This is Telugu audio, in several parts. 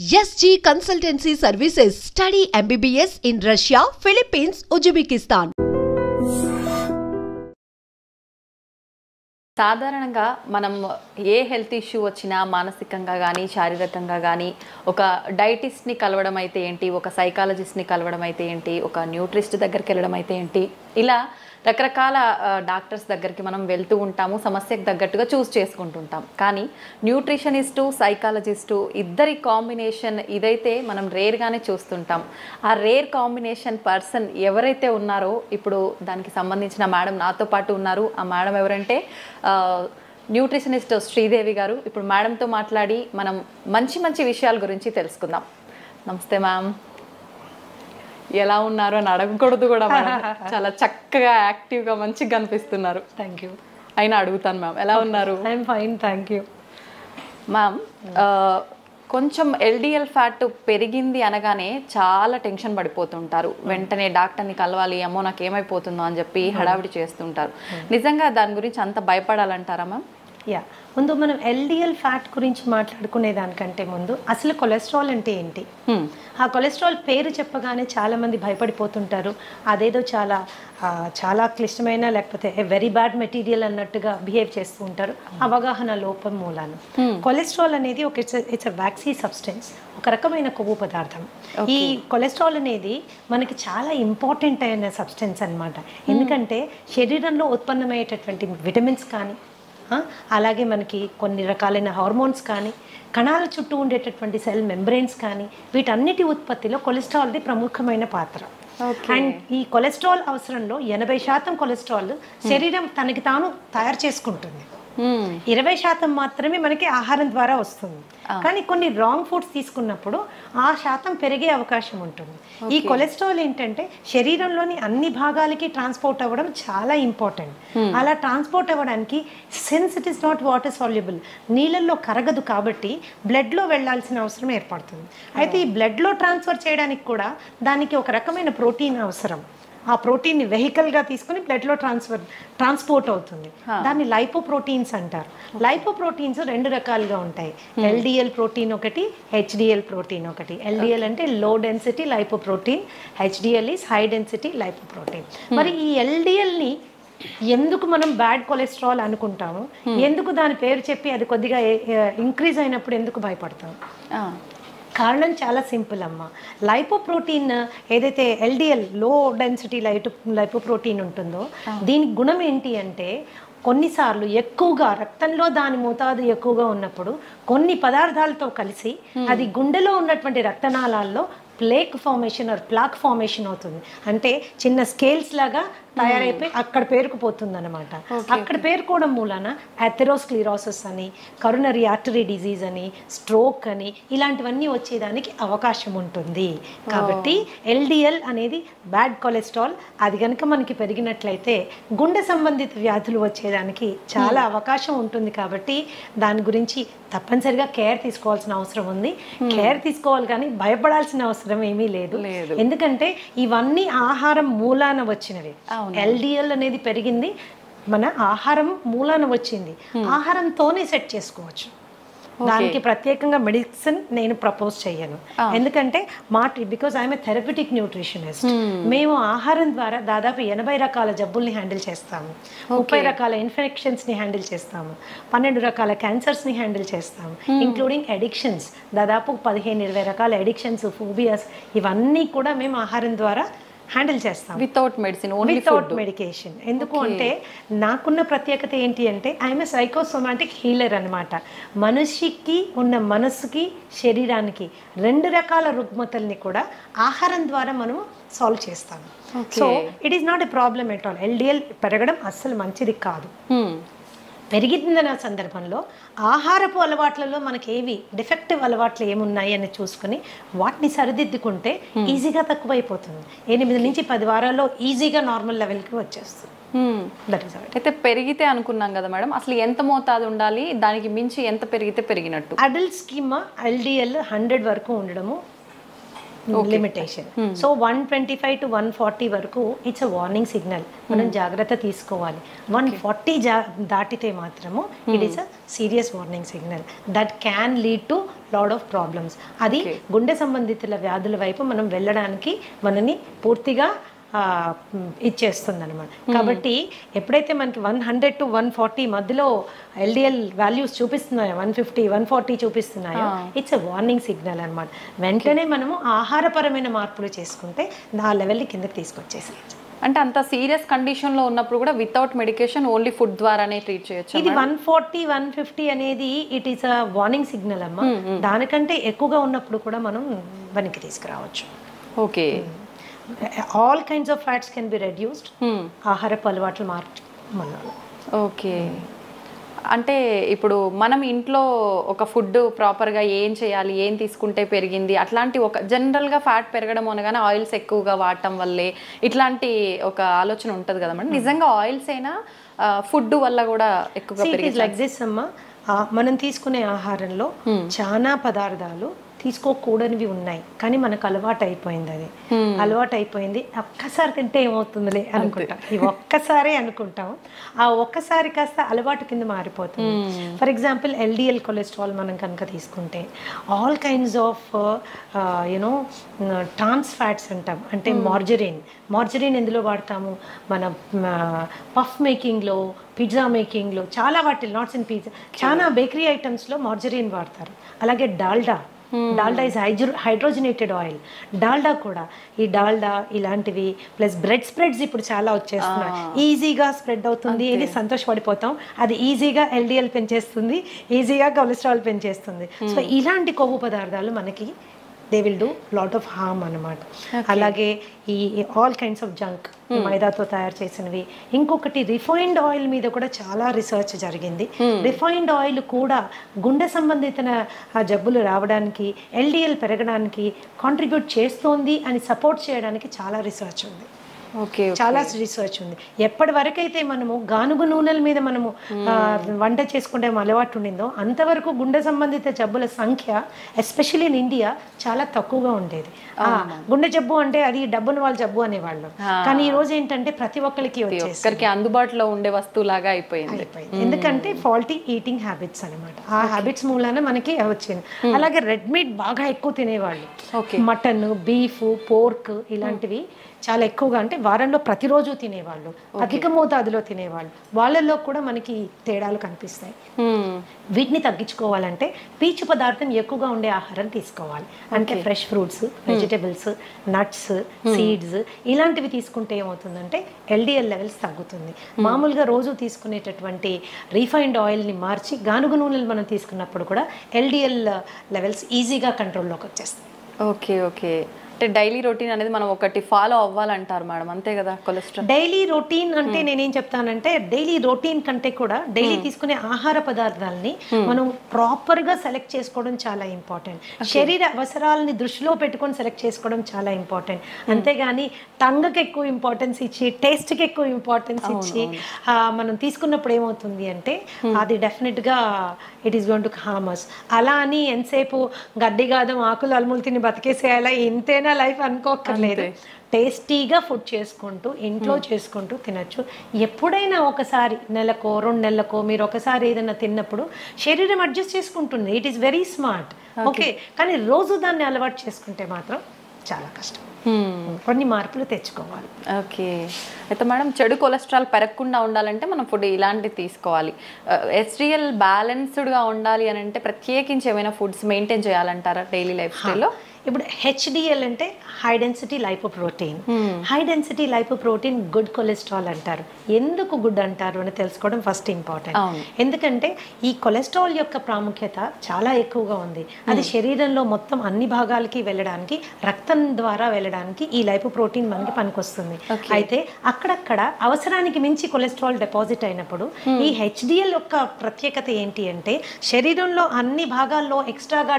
SG Consultancy Services. Study MBBS in Russia, Philippines, Uzbekistan. సాధారణంగా మనం ఏ హెల్త్ ఇష్యూ వచ్చినా మానసికంగా కానీ శారీరకంగా కానీ ఒక డైటిస్ట్ని కలవడం అయితే ఏంటి, ఒక సైకాలజిస్ట్ని కలవడం అయితే ఏంటి, ఒక న్యూట్రిస్ట్ దగ్గరికి వెళ్ళడం అయితే ఏంటి, ఇలా రకరకాల డాక్టర్స్ దగ్గరికి మనం వెళ్తూ ఉంటాము, సమస్యకు తగ్గట్టుగా చూస్ చేసుకుంటుంటాం. కానీ న్యూట్రిషనిస్టు సైకాలజిస్టు ఇద్దరి కాంబినేషన్ ఇదైతే మనం రేర్గానే చూస్తుంటాం. ఆ రేర్ కాంబినేషన్ పర్సన్ ఎవరైతే ఉన్నారో ఇప్పుడు దానికి సంబంధించిన మేడం నాతో పాటు ఉన్నారు. ఆ మేడం ఎవరంటే న్యూట్రిషనిస్ట్ శ్రీదేవి గారు. ఇప్పుడు మేడంతో మాట్లాడి మనం మంచి మంచి విషయాల గురించి తెలుసుకుందాం. నమస్తే మ్యామ్, ఎలా ఉన్నారు అని అడగకూడదు కూడా, చాలా చక్కగా యాక్టివ్గా మంచిగా కనిపిస్తున్నారు. Thank you. అయినా అడుగుతాను మ్యామ్, ఎలా ఉన్నారు? I'm fine, thank you. Ma'am, కొంచెం LDL ఫ్యాట్ పెరిగింది అనగానే చాలా టెన్షన్ పడిపోతుంటారు. వెంటనే డాక్టర్ని కలవాలి, అమ్మో నాకు ఏమైపోతుందో అని చెప్పి హడావిడి చేస్తుంటారు. నిజంగా దాని గురించి అంత భయపడాలంటారా మ్యామ్? యా, ముందు మనం LDL ఫ్యాట్ గురించి మాట్లాడుకునే దానికంటే ముందు అసలు కొలెస్ట్రాల్ అంటే ఏంటి, ఆ కొలెస్ట్రాల్ పేరు చెప్పగానే చాలామంది భయపడిపోతుంటారు. అదేదో చాలా క్లిష్టమైన లేకపోతే వెరీ బ్యాడ్ మెటీరియల్ అన్నట్టుగా బిహేవ్ చేస్తూ ఉంటారు, అవగాహన లోపం మూలాన. కొలెస్ట్రాల్ అనేది ఇట్స్ వ్యాక్సీ సబ్స్టెన్స్, ఒక రకమైన కొవ్వు పదార్థం. ఈ కొలెస్ట్రాల్ అనేది మనకి చాలా ఇంపార్టెంట్ అయిన సబ్స్టెన్స్ అన్నమాట. ఎందుకంటే శరీరంలో ఉత్పన్నమయ్యేటటువంటి విటమిన్స్ కానీ, అలాగే మనకి కొన్ని రకాలైన హార్మోన్స్ కానీ, కణాల చుట్టూ ఉండేటటువంటి సెల్ మెంబ్రెయిన్స్ కానీ, వీటన్నిటి ఉత్పత్తిలో కొలెస్ట్రాల్ది ప్రముఖమైన పాత్ర. అండ్ ఈ కొలెస్ట్రాల్ అవసరంలో 80% కొలెస్ట్రాల్ శరీరం తనకి తాను తయారు చేసుకుంటుంది. 20% మాత్రమే మనకి ఆహారం ద్వారా వస్తుంది. కానీ కొన్ని రాంగ్ ఫుడ్స్ తీసుకున్నప్పుడు ఆ శాతం పెరిగే అవకాశం ఉంటుంది. ఈ కొలెస్ట్రాల్ ఏంటంటే శరీరంలోని అన్ని భాగాలకి ట్రాన్స్పోర్ట్ అవ్వడం చాలా ఇంపార్టెంట్. అలా ట్రాన్స్పోర్ట్ అవ్వడానికి, since it is not water soluble, నీళ్ళల్లో కరగదు కాబట్టి బ్లడ్లో వెళ్ళాల్సిన అవసరం ఏర్పడుతుంది. అయితే ఈ బ్లడ్లో ట్రాన్స్ఫర్ చేయడానికి కూడా దానికి ఒక రకమైన ప్రోటీన్ అవసరం. ఆ ప్రోటీన్ని వెహికల్గా తీసుకుని బ్లడ్లో ట్రాన్స్పోర్ట్ అవుతుంది. దాన్ని లైపోప్రోటీన్స్ అంటారు. లైపోప్రోటీన్స్ 2 రకాలుగా ఉంటాయి. LDL ప్రోటీన్ ఒకటి, HDL ప్రోటీన్ ఒకటి. LDL అంటే low density lipoprotein, HDL is high density lipoprotein. మరి ఈ LDLని ఎందుకు మనం బ్యాడ్ కొలెస్ట్రాల్ అనుకుంటాము, ఎందుకు దాని పేరు చెప్పి అది కొద్దిగా ఇంక్రీజ్ అయినప్పుడు ఎందుకు భయపడతాం? కారణం చాలా సింపుల్ అమ్మ. లైపోప్రోటీన్ ఏదైతే LDL లో డెన్సిటీ లైపోప్రోటీన్ ఉంటుందో, దీని గుణం ఏంటి అంటే కొన్నిసార్లు ఎక్కువగా రక్తంలో దాని మోతాదు ఎక్కువగా ఉన్నప్పుడు కొన్ని పదార్థాలతో కలిసి అది గుండెలో ఉన్నటువంటి రక్తనాళాల్లో plaque formation or plaque formation అవుతుంది. అంటే చిన్న స్కేల్స్ లాగా తయారైపోయి అక్కడ పేరుకుపోతుంది అనమాట. అక్కడ పేరుకోవడం మూలాన అథెరోస్క్లిరోసిస్ అని, కరోనరీ ఆర్టరీ డిజీజ్ అని, స్ట్రోక్ అని, ఇలాంటివన్నీ వచ్చేదానికి అవకాశం ఉంటుంది. కాబట్టి LDL అనేది బ్యాడ్ కొలెస్ట్రాల్. అది కనుక మనకి పెరిగినట్లయితే గుండె సంబంధిత వ్యాధులు వచ్చేదానికి చాలా అవకాశం ఉంటుంది. కాబట్టి దాని గురించి తప్పనిసరిగా కేర్ తీసుకోవాల్సిన అవసరం ఉంది. కేర్ తీసుకోవాలి కానీ భయపడాల్సిన అవసరం ఏమీ లేదు. ఎందుకంటే ఇవన్నీ ఆహారం మూలాన వచ్చినవి. LDL అనేది పెరిగింది మన ఆహారం మూలాన వచ్చింది. ఆహారంతోనే సెట్ చేసుకోవచ్చు. దానికి ప్రత్యేకంగా మెడిసిన్ నేను ప్రపోజ్ చేయను. ఎందుకంటే because I'm A therapeutic nutritionist. మేము ఆహారం ద్వారా దాదాపు 80 రకాల జబ్బుల్ని హ్యాండిల్ చేస్తాము, 30 రకాల ఇన్ఫెక్షన్స్ని హ్యాండిల్ చేస్తాము, 12 రకాల క్యాన్సర్స్ని హ్యాండిల్ చేస్తాము, ఇంక్లూడింగ్ అడిక్షన్స్. దాదాపు 15-20 రకాల అడిక్షన్స్, ఫోబియాస్, ఇవన్నీ కూడా మేము ఆహారం ద్వారా హ్యాండిల్ చేస్తాం. Without medicine, without medication. ఎందుకు అంటే నాకున్న ప్రత్యేకత ఏంటి అంటే ఐఎమ్ ఏ సైకోసోమాటిక్ హీలర్ అనమాట. మనిషికి ఉన్న మనసుకి, శరీరానికి 2 రకాల రుగ్మతల్ని కూడా ఆహారం ద్వారా మనము సాల్వ్ చేస్తాము. So it is not a problem at all. LDL పెరగడం అస్సలు మంచిది కాదు. పెరిగిందన్న సందర్భంలో ఆహారపు అలవాట్లలో మనకి ఏవి డిఫెక్టివ్ అలవాట్లు ఏమున్నాయి అని చూసుకుని వాటిని సరిదిద్దుకుంటే ఈజీగా తక్కువైపోతుంది. 8 నుంచి 10 వారాల్లో ఈజీగా నార్మల్ లెవెల్కి వచ్చేస్తుంది. అయితే పెరిగితే అనుకున్నాం కదా మేడం, అసలు ఎంత మోతాదు ఉండాలి, దానికి మించి ఎంత పెరిగితే పెరిగినట్టు? అడల్ట్స్కి LDL 100 వరకు ఉండడము లిమిటేషన్. సో 125 to 140 వరకు ఇట్స్ అ వార్నింగ్ సిగ్నల్, మనం జాగ్రత్త తీసుకోవాలి. 140 దాటితే మాత్రము it is a serious warning signal that can lead to lot of problems. అది గుండె సంబంధిత వ్యాధుల వైపు మనం వెళ్ళడానికి మనని పూర్తిగా ఇచ్చేస్తుంది అనమాట. కాబట్టి ఎప్పుడైతే మనకి 100 to 140 మధ్యలో ఎల్డిఎల్ వాల్యూస్ చూపిస్తున్నాయో, 150 140 చూపిస్తున్నాయో, ఇట్స్ ఎ వార్నింగ్ సిగ్నల్ అనమాట. వెంటనే మనము ఆహారపరమైన మార్పులు చేసుకుంటే ఆ లెవెల్ని కిందకి తీసుకొచ్చేసేయచ్చు. అంటే అంత సీరియస్ కండిషన్లో ఉన్నప్పుడు కూడా వితౌట్ మెడికేషన్ ఓన్లీ ఫుడ్ ద్వారానే ట్రీట్ చేయొచ్చు. ఇది 140 150 అనేది it is a warning signal అమ్మా. దానికంటే ఎక్కువగా ఉన్నప్పుడు కూడా మనం వెనక్కి తీసుకురావచ్చు. Okay, all kinds of fats can be reduced ఆహారపు అలవాట్లు మార్చడం. ఓకే, అంటే ఇప్పుడు మనం ఇంట్లో ఒక ఫుడ్ ప్రాపర్గా ఏం చేయాలి, ఏం తీసుకుంటే పెరిగింది, అట్లాంటి ఒక జనరల్గా ఫ్యాట్ పెరగడం అనగానే ఆయిల్స్ ఎక్కువగా వాడటం వల్లే ఇట్లాంటి ఒక ఆలోచన ఉంటుంది కదా మేడం. నిజంగా ఆయిల్స్ అయినా ఫుడ్ వల్ల కూడా ఎక్కువగా పెరిగింది? లైక్ దిస్ అమ్మా, మనం తీసుకునే ఆహారంలో చాలా పదార్థాలు తీసుకోకూడనివి ఉన్నాయి, కానీ మనకు అలవాటు అయిపోయింది. అది అలవాటు అయిపోయింది. ఒక్కసారి తింటే ఏమవుతుందిలే అనుకుంటాం, ఇవి ఒక్కసారి అనుకుంటాం. ఆ ఒక్కసారి కాస్త అలవాటు కింద మారిపోతుంది. ఫర్ ఎగ్జాంపుల్ ఎల్డిఎల్ కొలెస్ట్రాల్ మనం కనుక తీసుకుంటే all kinds of you know trans fats అంటాం. అంటే మార్జరీన్ ఎందులో వాడతాము? మన పఫ్ మేకింగ్లో, పిజ్జా మేకింగ్లో, చాలా వాటిలో, నాట్స్ అండ్ పిజ్జా, చాలా బేకరీ ఐటమ్స్లో మార్జరీన్ వాడతారు. అలాగే Dalda is hydrogenated oil. Dalda కూడా, ఈ డాల్డా ఇలాంటివి ప్లస్ బ్రెడ్ స్ప్రెడ్స్ ఇప్పుడు చాలా వచ్చేస్తున్నాయి. ఈజీగా స్ప్రెడ్ అవుతుంది, ఇది సంతోషపడిపోతాం. అది ఈజీగా ఎల్డిఎల్ పెంచేస్తుంది, ఈజీగా కొలెస్ట్రాల్ పెంచేస్తుంది. సో ఇలాంటి కొవ్వు పదార్థాలు మనకి they will do lot of harm అన్నమాట. అలాగే ఈ ఆల్ కైండ్స్ ఆఫ్ జంక్, మైదాతో తయారు చేసినవి. ఇంకొకటి రిఫైన్డ్ ఆయిల్ మీద కూడా చాలా రీసెర్చ్ జరిగింది. రిఫైన్డ్ ఆయిల్ కూడా గుండె సంబంధిత జబ్బులు రావడానికి, ఎల్డిఎల్ పెరగడానికి కాంట్రిబ్యూట్ చేస్తోంది అని సపోర్ట్ చేయడానికి చాలా రీసెర్చ్ ఉంది. చాలా రీసెర్చ్ ఉంది. ఎప్పటి వరకైతే మనము గానుగు నూనెల మీద మనము వంట చేసుకుంటే అలవాటు ఉండిందో అంతవరకు గుండె సంబంధిత జబ్బుల సంఖ్య ఎస్పెషల్లీ ఇన్ ఇండియా చాలా తక్కువగా ఉండేది. గుండె జబ్బు అంటే అది డబ్బును వాళ్ళ జబ్బు అనేవాళ్ళు, కానీ ఈ రోజు ఏంటంటే ప్రతి ఒక్కరికి వచ్చేసరికి అందుబాటులో ఉండే వస్తువులాగా అయిపోయింది. ఎందుకంటే ఫాల్టీ ఈటింగ్ హ్యాబిట్స్ అనమాట. ఆ హ్యాబిట్స్ మూలాన మనకి వచ్చింది. అలాగే రెడ్ మీట్ బాగా ఎక్కువ తినేవాళ్ళు, మటన్, బీఫ్, పోర్క్ ఇలాంటివి చాలా ఎక్కువగా, అంటే వారంలో ప్రతిరోజు తినేవాళ్ళు, అధిక మోతాదులో తినేవాళ్ళు, వాళ్ళల్లో కూడా మనకి తేడాలు కనిపిస్తాయి. వీటిని తగ్గించుకోవాలంటే పీచు పదార్థం ఎక్కువగా ఉండే ఆహారం తీసుకోవాలి. అంటే fresh fruits, vegetables, nuts, seeds ఇలాంటివి తీసుకుంటే ఏమవుతుందంటే ఎల్డిఎల్ లెవెల్స్ తగ్గుతుంది. మామూలుగా రోజు తీసుకునేటటువంటి రీఫైన్డ్ ఆయిల్ని మార్చి గానుగు నూనెలు మనం తీసుకున్నప్పుడు కూడా ఎల్డిఎల్ లెవెల్స్ ఈజీగా కంట్రోల్లోకి వచ్చేస్తాయి. ఓకే ఓకే, అంటే డైలీ రొటీన్ అనేది మనం ఒకటి ఫాలో అవ్వాలంటారు మేడం, అంతే కదా? కొలెస్ట్రాల్ డైలీ రొటీన్ అంటే నేనేం చెప్తానంటే డైలీ రొటీన్ కంటే కూడా డైలీ తీసుకునే ఆహార పదార్థాలని మనం ప్రాపర్గా సెలెక్ట్ చేసుకోవడం చాలా ఇంపార్టెంట్. శరీర అవసరాలని దృష్టిలో పెట్టుకొని సెలెక్ట్ చేసుకోవడం చాలా ఇంపార్టెంట్. అంతేగాని టంగ్కి ఎక్కువ ఇంపార్టెన్స్ ఇచ్చి, టేస్ట్కి ఎక్కువ ఇంపార్టెన్స్ ఇచ్చి మనం తీసుకున్నప్పుడు ఏమవుతుంది అంటే అది డెఫినెట్గా it is going to harm us. అలా అని ఎంతసేపు గడ్డి గాదం ఆకులు అలుములు తిని బతికేసేయాలా, ఇంతేనా లైఫ్ అనుకోక్కర్లేదు. టేస్టీగా ఫుడ్ చేసుకుంటూ ఇంట్లో చేసుకుంటూ తినచ్చు. ఎప్పుడైనా ఒకసారి నెలకో 2 నెలలకో మీరు ఒకసారి ఏదైనా తిన్నప్పుడు శరీరం అడ్జస్ట్ చేసుకుంటుంది. It is very smart. Okay, కానీ రోజు దాన్ని అలవాటు చేసుకుంటే మాత్రం చాలా కష్టం. కొన్ని మార్పులు తెచ్చుకోవాలి. ఓకే, అయితే మేడం చెడు కొలెస్ట్రాల్ పెరగకుండా ఉండాలంటే మనం ఫుడ్ ఇలాంటివి తీసుకోవాలి. HDL బ్యాలెన్స్డ్గా ఉండాలి అని అంటే ప్రత్యేకించి ఏమైనా ఫుడ్స్ మెయింటైన్ చేయాలంటారా డైలీ లైఫ్ స్టైల్లో? ఇప్పుడు HDL అంటే high density lipoprotein. High density lipoprotein good cholesterol అంటారు. ఎందుకు గుడ్ అంటారు అని తెలుసుకోవడం ఫస్ట్ ఇంపార్టెంట్. ఎందుకంటే ఈ కొలెస్ట్రాల్ యొక్క ప్రాముఖ్యత చాలా ఎక్కువగా ఉంది. అది శరీరంలో మొత్తం అన్ని భాగాలకి వెళ్ళడానికి, రక్తం ద్వారా వెళ్ళడానికి ఈ లైపోప్రోటీన్ మనకి పనికొస్తుంది. అయితే అక్కడక్కడ అవసరానికి మించి కొలెస్ట్రాల్ డిపాజిట్ అయినప్పుడు ఈ HDL యొక్క ప్రత్యేకత ఏంటి అంటే శరీరంలో అన్ని భాగాల్లో ఎక్స్ట్రాగా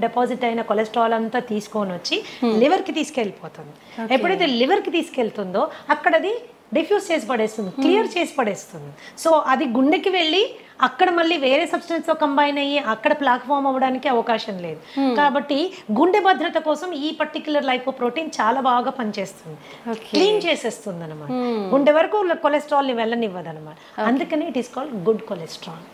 డిపాజిట్ అయిన కొలెస్ట్రాల్ అంతా తీసుకొని వచ్చి లివర్కి తీసుకెళ్ళిపోతుంది. ఎప్పుడైతే లివర్కి తీసుకెళ్తుందో అక్కడ అది డిఫ్యూజ్ చేసి పడేస్తుంది, క్లియర్ చేసి పడేస్తుంది. సో అది గుండెకి వెళ్ళి అక్కడ మళ్ళీ వేరే సబ్స్టెన్స్తో కంబైన్ అయ్యి అక్కడ ప్లాక్ ఫామ్ అవ్వడానికి అవకాశం లేదు. కాబట్టి గుండె భద్రత కోసం ఈ పర్టికులర్ లైపోప్రోటీన్ చాలా బాగా పనిచేస్తుంది, క్లీన్ చేసేస్తుంది అనమాట. గుండె వరకు కొలెస్ట్రాల్ని వెళ్ళనివ్వదు అనమాట. అందుకని it is called good cholesterol,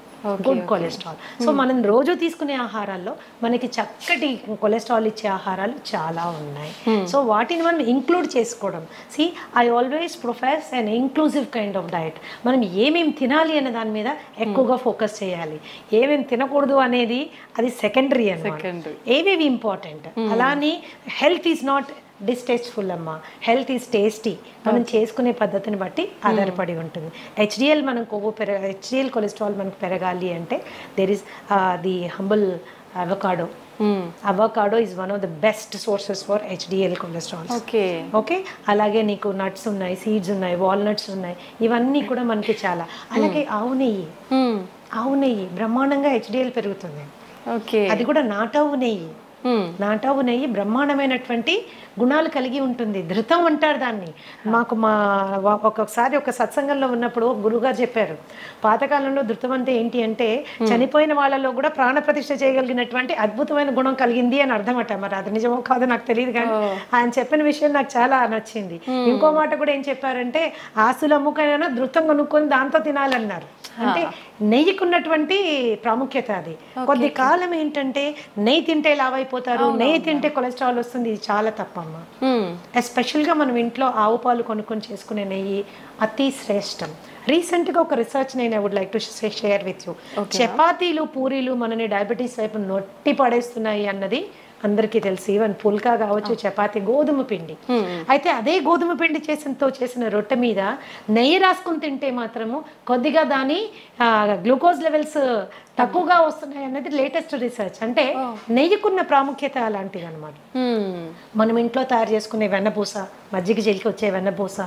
good cholesterol. So మనం రోజు తీసుకునే ఆహారాల్లో మనకి చక్కటి కొలెస్ట్రాల్ ఇచ్చే ఆహారాలు చాలా ఉన్నాయి. సో వాటిని మనం ఇంక్లూడ్ చేసుకోవడం. See I always profess an inclusive kind of diet. మనం ఏమేమి తినాలి అనే దాని మీద ఎక్కువగా ఫోకస్ చేయాలి, ఏమేమి తినకూడదు అనేది అది సెకండరీ అన్నమాట, ఏవేవి ఇంపార్టెంట్. అలానే హెల్త్ ఈజ్ నాట్ డిస్టేస్ట్ఫుల్ అమ్మా, హెల్త్ ఈజ్ టేస్టీ. మనం చేసుకునే పద్ధతిని బట్టి ఆధారపడి ఉంటుంది. హెచ్డిఎల్ మనం హెచ్డిఎల్ కొలెస్ట్రాల్ మనకు పెరగాలి అంటే there is the humble avocado. Avocado is one of the best sources for HDL cholesterol. Okay, అలాగే నీకు నట్స్ ఉన్నాయి, సీడ్స్ ఉన్నాయి, వాల్నట్స్ ఉన్నాయి, ఇవన్నీ కూడా మనకి చాలా. అలాగే ఆవు నెయ్యి బ్రహ్మాండంగా హెచ్డిఎల్ పెరుగుతుంది. అది కూడా నాటావు నెయ్యి. నాటావు నెయ్యి బ్రహ్మాండమైనటువంటి గుణాలు కలిగి ఉంటుంది. ధృతం అంటారు దాన్ని. మాకు ఒక్కొక్కసారి ఒక సత్సంగంలో ఉన్నప్పుడు గురువుగారు చెప్పారు, పాతకాలంలో ధృతం అంటే ఏంటి అంటే చనిపోయిన వాళ్ళలో కూడా ప్రాణ ప్రతిష్ఠ చేయగలిగినటువంటి అద్భుతమైన గుణం కలిగింది అని అర్థమట. మరి అది నిజమో కాదో నాకు తెలియదు, కానీ ఆయన చెప్పిన విషయం నాకు చాలా నచ్చింది. ఇంకో మాట కూడా ఏం చెప్పారంటే ఆస్తులు అమ్ముకైనా ధృతం కొనుక్కొని దాంతో తినాలన్నారు. అంటే నెయ్యికి ఉన్నటువంటి ప్రాముఖ్యత అది. కొద్ది కాలం ఏంటంటే నెయ్యి తింటే లావైపోతారు, నెయ్యి తింటే కొలెస్ట్రాల్ వస్తుంది, ఇది చాలా తప్పమ్మా. ఎస్పెషల్గా మనం ఇంట్లో ఆవు పాలు కొనుక్కొని చేసుకునే నెయ్యి అతి శ్రేష్టం. రీసెంట్గా ఒక రీసెర్చ్ నేను I would like to share with you. చపాతీలు పూరీలు మనని డయాబెటీస్ వైపు నొట్టి పడేస్తున్నాయి అన్నది అందరికీ తెలుసు. ఈవెన్ పుల్కా కావచ్చు, చపాతి, గోధుమ పిండి. అయితే అదే గోధుమ పిండి చేసిన రొట్టె మీద నెయ్యి రాసుకుని తింటే మాత్రము కొద్దిగా దాని గ్లూకోజ్ లెవెల్స్ తక్కువగా వస్తున్నాయి అన్నది లేటెస్ట్ రీసెర్చ్. అంటే నెయ్యికున్న ప్రాముఖ్యత అలాంటిది అనమాట. మనం ఇంట్లో తయారు చేసుకునే వెన్నపూస, మజ్జిగ జల్లికి వచ్చే వెన్నపూస,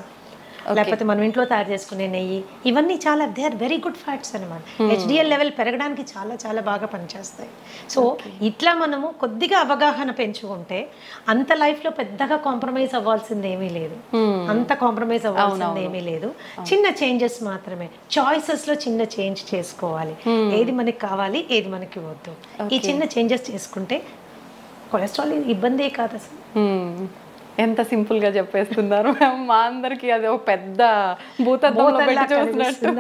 లేకపోతే మనం ఇంట్లో తయారు చేసుకునే నెయ్యి, ఇవన్నీ చాలా they are very good fats అనమాట. హెచ్డిఎల్ లెవెల్ పెరగడానికి చాలా చాలా బాగా పనిచేస్తాయి. సో ఇట్లా మనము కొద్దిగా అవగాహన పెంచుకుంటే అంత లైఫ్లో పెద్దగా కాంప్రమైజ్ అవ్వాల్సింది ఏమీ లేదు, అంత కాంప్రమైజ్ అవ్వాల్సింది ఏమీ లేదు. చిన్న చేంజెస్ మాత్రమే, చాయిసెస్లో చిన్న చేంజ్ చేసుకోవాలి. ఏది మనకి కావాలి, ఏది మనకి వద్దు, ఈ చిన్న చేంజెస్ చేసుకుంటే కొలెస్ట్రాల్ ఇబ్బందే కాదు అసలు. ఎంత సింపుల్ గా చెప్పేస్తున్నారు మా అందరికి, అది ఒక పెద్ద భూతద్దంలో పెట్టి చూస్తున్నట్టు.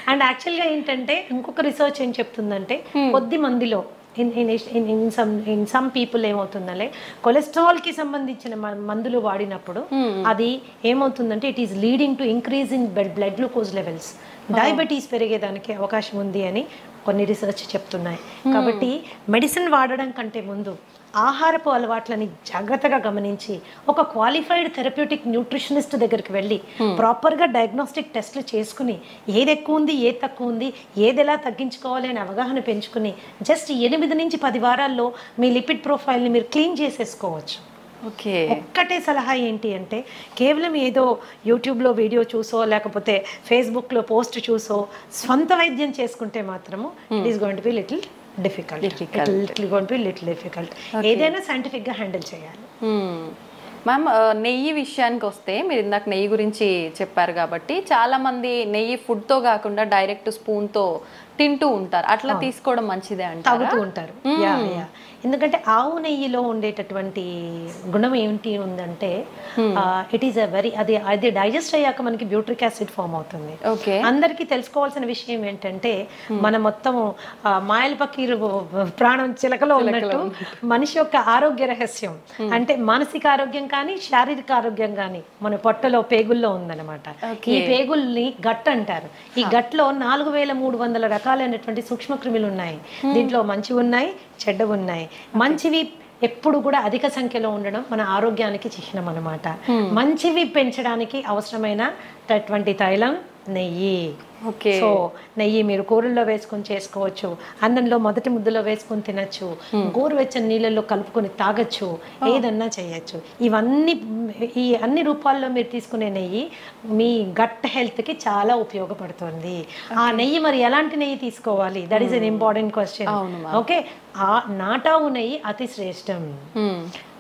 అండ్ యాక్చువల్గా ఏంటంటే ఇంకొక రీసెర్చ్ ఏం చెప్తుందంటే కొద్ది మందిలో ఇన్ సమ్ పీపుల్ ఏమవుతుందంటే కొలెస్ట్రాల్ కి సంబంధించిన మందులు వాడినప్పుడు అది ఏమవుతుందంటే it is leading to increase in blood glucose levels, diabetes పెరిగేదానికి అవకాశం ఉంది అని కొన్ని రీసెర్చ్ చెప్తున్నాయి. కాబట్టి మెడిసిన్ వాడడం కంటే ముందు ఆహారపు అలవాట్లని జాగ్రత్తగా గమనించి ఒక క్వాలిఫైడ్ థెరప్యూటిక్ న్యూట్రిషనిస్ట్ దగ్గరికి వెళ్ళి ప్రాపర్గా డయాగ్నోస్టిక్ టెస్ట్లు చేసుకుని ఏది ఎక్కువ ఉంది, ఏది తక్కువ ఉంది, ఏది ఎలా తగ్గించుకోవాలి అని అవగాహన పెంచుకుని జస్ట్ 8 నుంచి 10 వారాల్లో మీ లిపిడ్ ప్రొఫైల్ని మీరు క్లీన్ చేసేసుకోవచ్చు. ఒక్కటే సలహా ఏంటి అంటే కేవలం ఏదో యూట్యూబ్లో వీడియో చూసో లేకపోతే ఫేస్బుక్లో పోస్ట్ చూసో స్వంత వైద్యం చేసుకుంటే మాత్రము it is going to be little difficult. ఏదైనా సైంటిఫిక్గా హ్యాండిల్ చేయాలి. మ్యామ్, నెయ్యి విషయానికి వస్తే మీరు ఇందాక నెయ్యి గురించి చెప్పారు కాబట్టి చాలా మంది నెయ్యి ఫుడ్తో కాకుండా డైరెక్ట్ స్పూన్తో తింటూ ఉంటారు. అట్లా తీసుకోవడం మంచిదే అంటే తాగుతూ ఉంటారు. ఎందుకంటే ఆవు నెయ్యిలో ఉండేటటువంటి గుణం ఏంటి ఉందంటే ఇట్ ఈస్ అది డైజెస్ట్ అయ్యాక మనకి బ్యూట్రిక్ యాసిడ్ ఫామ్ అవుతుంది. అందరికీ తెలుసుకోవాల్సిన విషయం ఏంటంటే మన మొత్తం మాయల పకీరు ప్రాణం చిలకలో ఉన్నట్టు మనిషి యొక్క ఆరోగ్య రహస్యం అంటే మానసిక ఆరోగ్యం కానీ శారీరక ఆరోగ్యం కానీ మన పొట్టలో పేగుల్లో ఉందన్నమాట. ఈ పేగుల్ని గట్ అంటారు. ఈ గట్లో 4300 రకాలైనటువంటి సూక్ష్మక్రిములు ఉన్నాయి. దీంట్లో మంచివి ఉన్నాయి, చెడ్డవి ఉన్నాయి. మంచివి ఎప్పుడు కూడా అధిక సంఖ్యలో ఉండడం మన ఆరోగ్యానికి చిహ్నం అన్నమాట. మంచివి పెంచడానికి అవసరమైనటువంటి తైలం నెయ్యి. ఓకే. సో నెయ్యి మీరు కూరల్లో వేసుకొని చేసుకోవచ్చు, అన్నంలో మొదటి ముద్దలో వేసుకొని తినచ్చు, గోరువెచ్చని నీళ్ళల్లో కలుపుకొని తాగొచ్చు, ఏదన్నా చేయొచ్చు. ఈ అన్ని రూపాల్లో మీరు తీసుకునే నెయ్యి మీ గట్ హెల్త్కి చాలా ఉపయోగపడుతుంది. ఆ నెయ్యి మరి ఎలాంటి నెయ్యి తీసుకోవాలి, that is an important question. Okay, ఆ నాటావు నెయ్యి అతి శ్రేష్టం,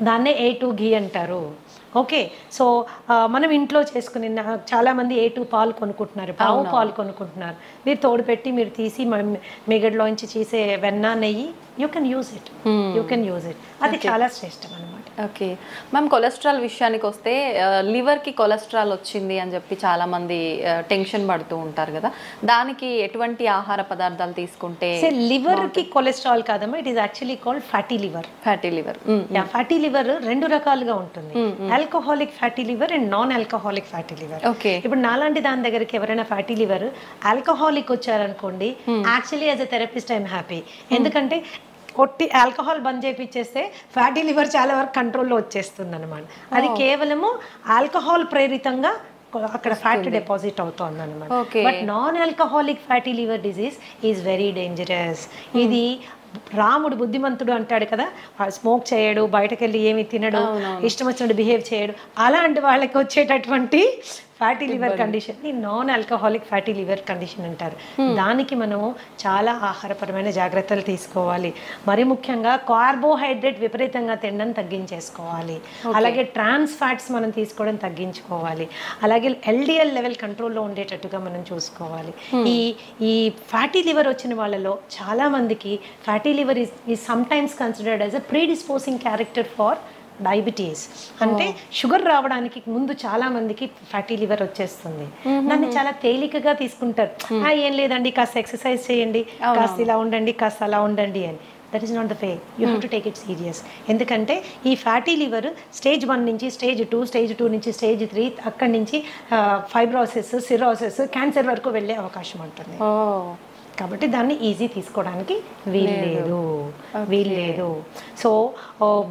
దాన్నే A2 ఘీ అంటారు. ఓకే, సో మనం ఇంట్లో చేసుకుని చాలామంది A2 పాలు కొనుక్కుంటున్నారు, పావు పాలు కొనుక్కుంటున్నారు. మీరు తోడు పెట్టి మీరు తీసి మిగడ్లోంచి చేసే వెన్న నెయ్యి యూ కెన్ యూజ్ ఇట్, అది చాలా శ్రేష్టం అనమాట. ఓకే మ్యామ్, కొలెస్ట్రాల్ విషయానికి వస్తే లివర్కి కొలెస్ట్రాల్ వచ్చింది అని చెప్పి చాలామంది టెన్షన్ పడుతూ ఉంటారు కదా, దానికి ఎటువంటి ఆహార పదార్థాలు తీసుకుంటే? లివర్కి కొలెస్ట్రాల్ కాదమ్మా, it is actually called fatty liver. Fatty liver రెండు రకాలుగా ఉంటుంది, alcoholic fatty liver and non alcoholic fatty liver. Okay, ఇప్పుడు నాలాంటి దాని దగ్గరికి ఎవరైనా ఫ్యాటీ లివర్ ఆల్కహాలిక్ వచ్చారనుకోండి, actually as a therapist I'm happy. ఎందుకంటే కొట్టి ఆల్కహాల్ బంద్ చేయించేస్తే ఫ్యాటీ లివర్ చాలా వరకు కంట్రోల్లో వచ్చేస్తుంది అనమాట. అది కేవలము ఆల్కహాల్ ప్రేరితంగా అక్కడ ఫ్యాట్ డిపాజిట్ అవుతుంది అనమాట. But non alcoholic fatty liver disease is very dangerous. ఇది రాముడు బుద్ధిమంతుడు అంటాడు కదా, స్మోక్ చేయడు, బయటకు వెళ్ళి ఏమి తినడు, ఇష్టం వచ్చినట్టు బిహేవ్ చేయడు, అలాంటి వాళ్ళకి వచ్చేటటువంటి ఫ్యాటీ లివర్ కండిషన్ ని non alcoholic fatty liver condition అంటారు. దానికి మనము చాలా ఆహారపరమైన జాగ్రత్తలు తీసుకోవాలి. మరి ముఖ్యంగా కార్బోహైడ్రేట్ విపరీతంగా తినడం తగ్గించేసుకోవాలి, అలాగే ట్రాన్స్ ఫ్యాట్స్ మనం తీసుకోవడం తగ్గించుకోవాలి, అలాగే LDL లెవెల్ కంట్రోల్లో ఉండేటట్టుగా మనం చూసుకోవాలి. ఈ ఫ్యాటీ లివర్ వచ్చిన వాళ్ళలో చాలా మందికి fatty liver is sometimes considered as a predisposing character for diabetes. అంటే షుగర్ రావడానికి ముందు చాలా మందికి ఫ్యాటీ లివర్ వచ్చేస్తుంది, దాన్ని చాలా తేలికగా తీసుకుంటారు. ఏం లేదండి, కాస్త ఎక్సర్సైజ్ చేయండి, కాస్త ఇలా ఉండండి, కాస్త అలా ఉండండి అని. That is not the way, you have to take it serious. ఎందుకంటే ఈ ఫ్యాటీ లివర్ స్టేజ్ 1 నుంచి స్టేజ్ 2, స్టేజ్ 2 నుంచి స్టేజ్ 3, అక్కడి నుంచి ఫైబ్రోసిస్, సిరోసిస్, క్యాన్సర్ వరకు వెళ్ళే అవకాశం ఉంటుంది. కాబట్టి దాన్ని ఈజీ తీసుకోవడానికి వీల్లేదు. So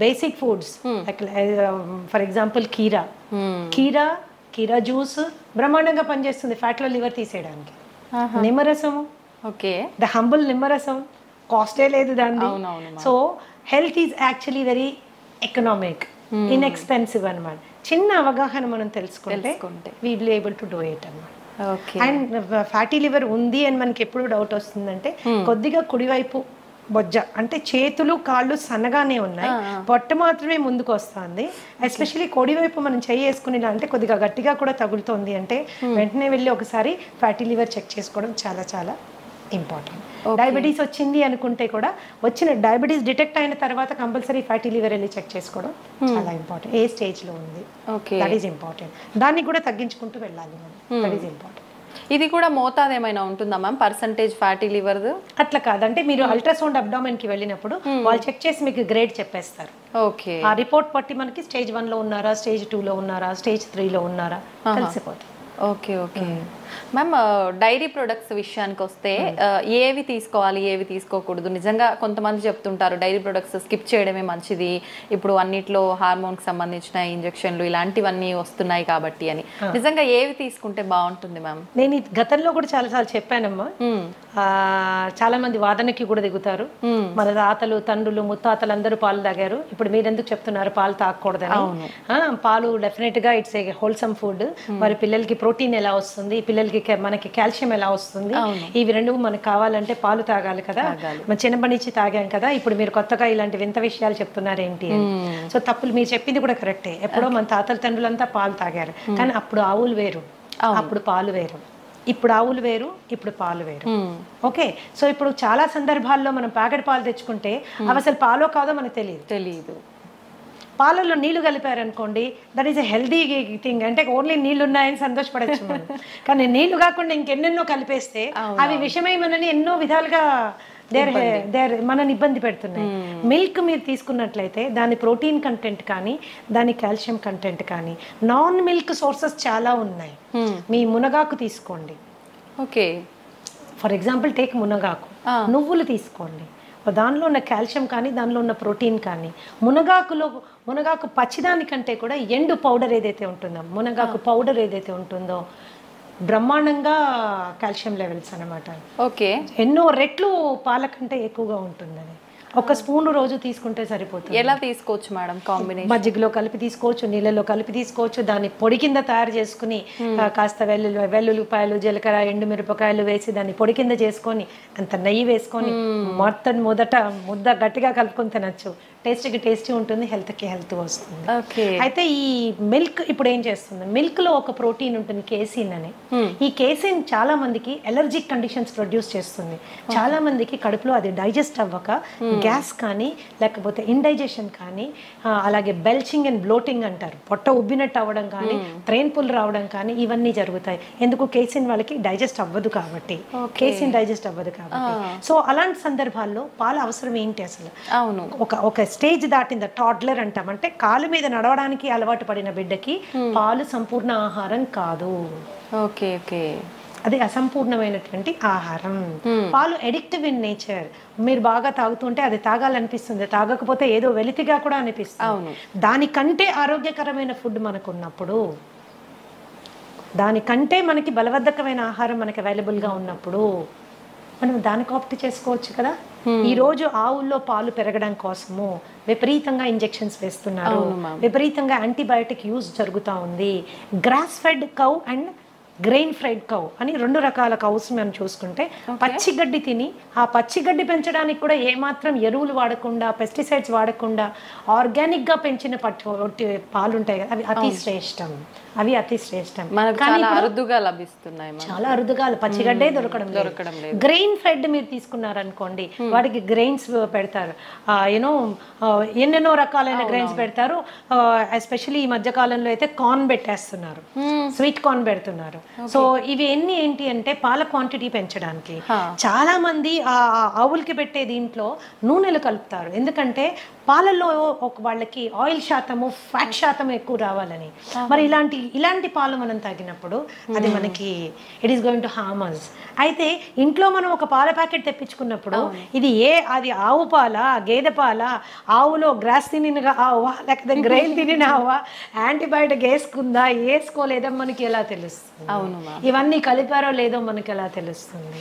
basic foods for example కీరా జ్యూస్ బ్రహ్మాండంగా పనిచేస్తుంది ఫ్యాట్లో లివర్ తీసేయడానికి. నిమ్మరసము, ఓకే, ద హంబుల్ నిమ్మరసం కాస్టే లేదు దాన్ని. So health is actually very economic, inexpensive అనమాట. చిన్న అవగాహన మనం తెలుసుకుంటే we will able to do it అన్నమాట. అండ్ ఫ్యాటీ లివర్ ఉంది అని మనకి ఎప్పుడు డౌట్ వస్తుందంటే, కొద్దిగా కుడివైపు బొజ్జ అంటే చేతులు కాళ్ళు సన్నగానే ఉన్నాయి, పొట్ట మాత్రమే ముందుకు వస్తుంది. ఎస్పెషల్లీ కుడివైపు మనం చెయ్యి వేసుకునేలా అంటే కొద్దిగా గట్టిగా కూడా తగులుతోంది అంటే వెంటనే వెళ్ళి ఒకసారి ఫ్యాటీ లివర్ చెక్ చేసుకోవడం చాలా చాలా ఇంపార్టెంట్. డయాబెటీస్ వచ్చింది అనుకుంటే కూడా వచ్చిన డయాబెటీస్ డిటెక్ట్ అయిన తర్వాత కంపల్సరీ ఫ్యాటీ లివర్ వెళ్ళి చెక్ చేసుకోవడం చాలా ఇంపార్టెంట్. ఏ స్టేజ్లో ఉంది, దట్ ఈస్ ఇంపార్టెంట్. దాన్ని కూడా తగ్గించుకుంటూ వెళ్ళాలి మనం, దట్ ఈస్ ఇంపార్టెంట్. ఇది కూడా మోతాదు ఏమైనా ఉంటుందా మ్యామ్, పర్సంటేజ్ ఫ్యాటీ లివర్? అట్లా కాదంటే మీరు అల్ట్రాసౌండ్ అబ్డామెన్ కి వెళ్ళినప్పుడు వాళ్ళు చెక్ చేసి మీకు గ్రేడ్ చెప్పేస్తారు. ఓకే, ఆ రిపోర్ట్ బట్టి మనకి స్టేజ్ 1 లో ఉన్నారా, స్టేజ్ 2 లో ఉన్నారా, స్టేజ్ 3 లో ఉన్నారా తెలిసిపోతుంది. Okay okay ma'am, dairy products విషయానికి వస్తే ఏవి తీసుకోవాలి, ఏవి తీసుకోకూడదు? నిజంగా కొంతమంది చెప్తుంటారు డైరీ ప్రొడక్ట్స్ స్కిప్ చేయడమే మంచిది, ఇప్పుడు అన్నిట్లో హార్మోన్కి సంబంధించిన ఇంజెక్షన్లు ఇలాంటివన్నీ వస్తున్నాయి కాబట్టి అని. నిజంగా ఏవి తీసుకుంటే బాగుంటుంది మ్యామ్? నేను గతంలో కూడా చాలాసార్లు చెప్పానమ్మా, చాలా మంది వాదనకి కూడా దిగుతారు. మన తాతలు, తండ్రులు, ముత్తాతలు అందరూ పాలు తాగారు, ఇప్పుడు మీరెందుకు చెప్తున్నారు పాలు తాగకూడదని? పాలు డెఫినెట్ గా ఇట్స్ ఏ హోల్సమ్ ఫుడ్. మరి పిల్లలకి ప్రోటీన్ ఎలా వస్తుంది, పిల్లలకి మనకి కాల్షియం ఎలా వస్తుంది, ఇవి రెండు మనకు కావాలంటే పాలు తాగాలి కదా. మన చిన్నప్పటి నుంచి తాగాం కదా, ఇప్పుడు మీరు కొత్తగా ఇలాంటి వింత విషయాలు చెప్తున్నారు ఏంటి అని. సో తప్పులు మీరు చెప్పింది కూడా కరెక్టే. ఎప్పుడో మన తాతల తండ్రులంతా పాలు తాగారు, కానీ అప్పుడు ఆవులు వేరు, అప్పుడు పాలు వేరు. ఇప్పుడు ఆవులు వేరు, ఇప్పుడు పాలు వేరు. ఓకే, సో ఇప్పుడు చాలా సందర్భాల్లో మనం ప్యాకెట్ పాలు తెచ్చుకుంటే అవి అసలు పాలో కాదో మనకు తెలియదు. పాలల్లో నీళ్లు కలిపారనుకోండి, that is a healthy thing. అంటే ఓన్లీ నీళ్లు ఉన్నాయని సంతోషపడచ్చు మనం, కానీ నీళ్లు కాకుండా ఇంకెన్నెన్నో కలిపేస్తే అవి విషమై మనని ఎన్నో విధాలుగా మనని ఇబ్బంది పెడుతున్నాయి. మిల్క్ మీరు తీసుకున్నట్లయితే దాని ప్రోటీన్ కంటెంట్ కానీ, దాని కాల్షియం కంటెంట్ కానీ, నాన్ మిల్క్ సోర్సెస్ చాలా ఉన్నాయి. మీ మునగాకు తీసుకోండి, ఓకే, ఫర్ ఎగ్జాంపుల్ టేక్ మునగాకు, నువ్వులు తీసుకోండి, దానిలో ఉన్న కాల్షియం కానీ, దానిలో ఉన్న ప్రోటీన్ కానీ. మునగాకు పచ్చిదానికంటే కూడా ఎండు పౌడర్ ఏదైతే ఉంటుందో, మునగాకు పౌడర్ ఏదైతే ఉంటుందో బ్రహ్మాండంగా కాల్షియం లెవెల్స్ అనమాట. ఓకే. ఎన్నో రెట్లు పాల కంటే ఎక్కువగా ఉంటుందని. ఒక స్పూన్ రోజు తీసుకుంటే సరిపోతుంది. ఎలా తీసుకోవచ్చు మేడం కాంబినేషన్? మజ్జిగలో కలిపి తీసుకోవచ్చు, నీళ్ళలో కలిపి తీసుకోవచ్చు, దాన్ని పొడి కింద తయారు చేసుకుని కాస్త వెల్లుల్లిపాయలు, జీలకర్ర, ఎండుమిరపకాయలు వేసి దాన్ని పొడి కింద చేసుకొని అంత నెయ్యి వేసుకొని మొదట ముద్ద గట్టిగా కలుపుకొని తినచ్చు. టేస్టీ ఉంటుంది, హెల్త్కి హెల్త్ వస్తుంది. అయితే ఈ మిల్క్ ఇప్పుడు ఏం చేస్తుంది, మిల్క్ లో ఒక ప్రోటీన్ ఉంటుంది కేసిన్ అని. ఈ కేసిన్ చాలా మందికి ఎలర్జిక్ కండిషన్స్ ప్రొడ్యూస్ చేస్తుంది. చాలా మందికి కడుపులో అది డైజెస్ట్ అవ్వక గ్యాస్ కానీ లేకపోతే ఇండైజెషన్ కానీ అలాగే బెల్చింగ్ అండ్ బ్లోటింగ్ అంటారు, పొట్ట ఉబ్బినట్టు అవ్వడం కానీ ట్రైన్ పుల్ రావడం కానీ ఇవన్నీ జరుగుతాయి. ఎందుకు? కేసిన్ వాళ్ళకి డైజెస్ట్ అవ్వదు కాబట్టి, కేసిన్ డైజెస్ట్ అవ్వదు కాబట్టి. సో అలాంటి సందర్భాల్లో పాల అవసరం ఏంటి అసలు? ఒక స్టేజ్ దాటింద టాడ్లర్ అంటాం, అంటే కాలు మీద నడవడానికి అలవాటు పడిన బిడ్డకి పాలు సంపూర్ణ ఆహారం కాదు. ఓకే ఓకే, అది అసంపూర్ణమైనటువంటి ఆహారం. పాలు ఎడిక్టివ్ ఇన్ నేచర్. మీరు బాగా తాగుతుంటే అది తాగాలనిపిస్తుంది, తాగకపోతే ఏదో వెలితిగా కూడా అనిపిస్తుంది. దానికంటే ఆరోగ్యకరమైన ఫుడ్ మనకు ఉన్నప్పుడు, దానికంటే మనకి బలవర్ధకమైన ఆహారం మనకి అవైలబుల్గా ఉన్నప్పుడు మనం దానికి ఆప్ట్ చేసుకోవచ్చు కదా. ఈ రోజు ఆవుల్లో పాలు పెరగడం కోసము విపరీతంగా ఇంజెక్షన్స్ వేస్తున్నారు, విపరీతంగా యాంటీబయాటిక్ యూజ్ జరుగుతూ ఉంది. Grass fed cow and grain fried cow అని 2 రకాల కౌస్ మనం చూసుకుంటే, పచ్చిగడ్డి తిని ఆ పచ్చిగడ్డి పెంచడానికి కూడా ఏమాత్రం ఎరువులు వాడకుండా, పెస్టిసైడ్స్ వాడకుండా ఆర్గానిక్గా పెంచిన పాలు ఉంటాయి కదా, అవి అతి శ్రేష్టం. చాలా అరుదుగా లభిస్తున్నాయి, చాలా అరుదుగా. పచ్చిగడ్డే దొరకడం లేదు. గ్రెయిన్ ఫెడ్ మీరు తీసుకున్నారనుకోండి, వాటికి గ్రెయిన్స్ పెడతారు, ఎన్నెన్నో రకాలైన గ్రెయిన్స్ పెడతారు. ఎస్పెషల్లీ ఈ మధ్య కాలంలో అయితే కార్న్ పెట్టేస్తున్నారు, స్వీట్ కార్న్ పెడుతున్నారు. సో ఇవి ఏంటి అంటే పాల క్వాంటిటీ పెంచడానికి. చాలా మంది ఆ ఆవులకి పెట్టే దీంట్లో నూనెలు కలుపుతారు, ఎందుకంటే పాలల్లో వాళ్ళకి ఆయిల్ శాతము, ఫ్యాట్ శాతం ఎక్కువ రావాలని. మరి ఇలాంటి పాలు మనం తాగినప్పుడు అది మనకి it is going to harm us. అయితే ఇంట్లో మనం ఒక పాల ప్యాకెట్ తెప్పించుకున్నప్పుడు అది ఆవు పాల, గేదె పాల, ఆవులో గ్రాస్ తినిన ఆవా లేకపోతే గ్రెయిన్ తినిన ఆవా, యాంటీబయాటిక్ వేసుకుందా వేసుకోలేదా మనకి ఎలా తెలుస్తుంది? ఇవన్నీ కలిపారో లేదో మనకి ఎలా తెలుస్తుంది?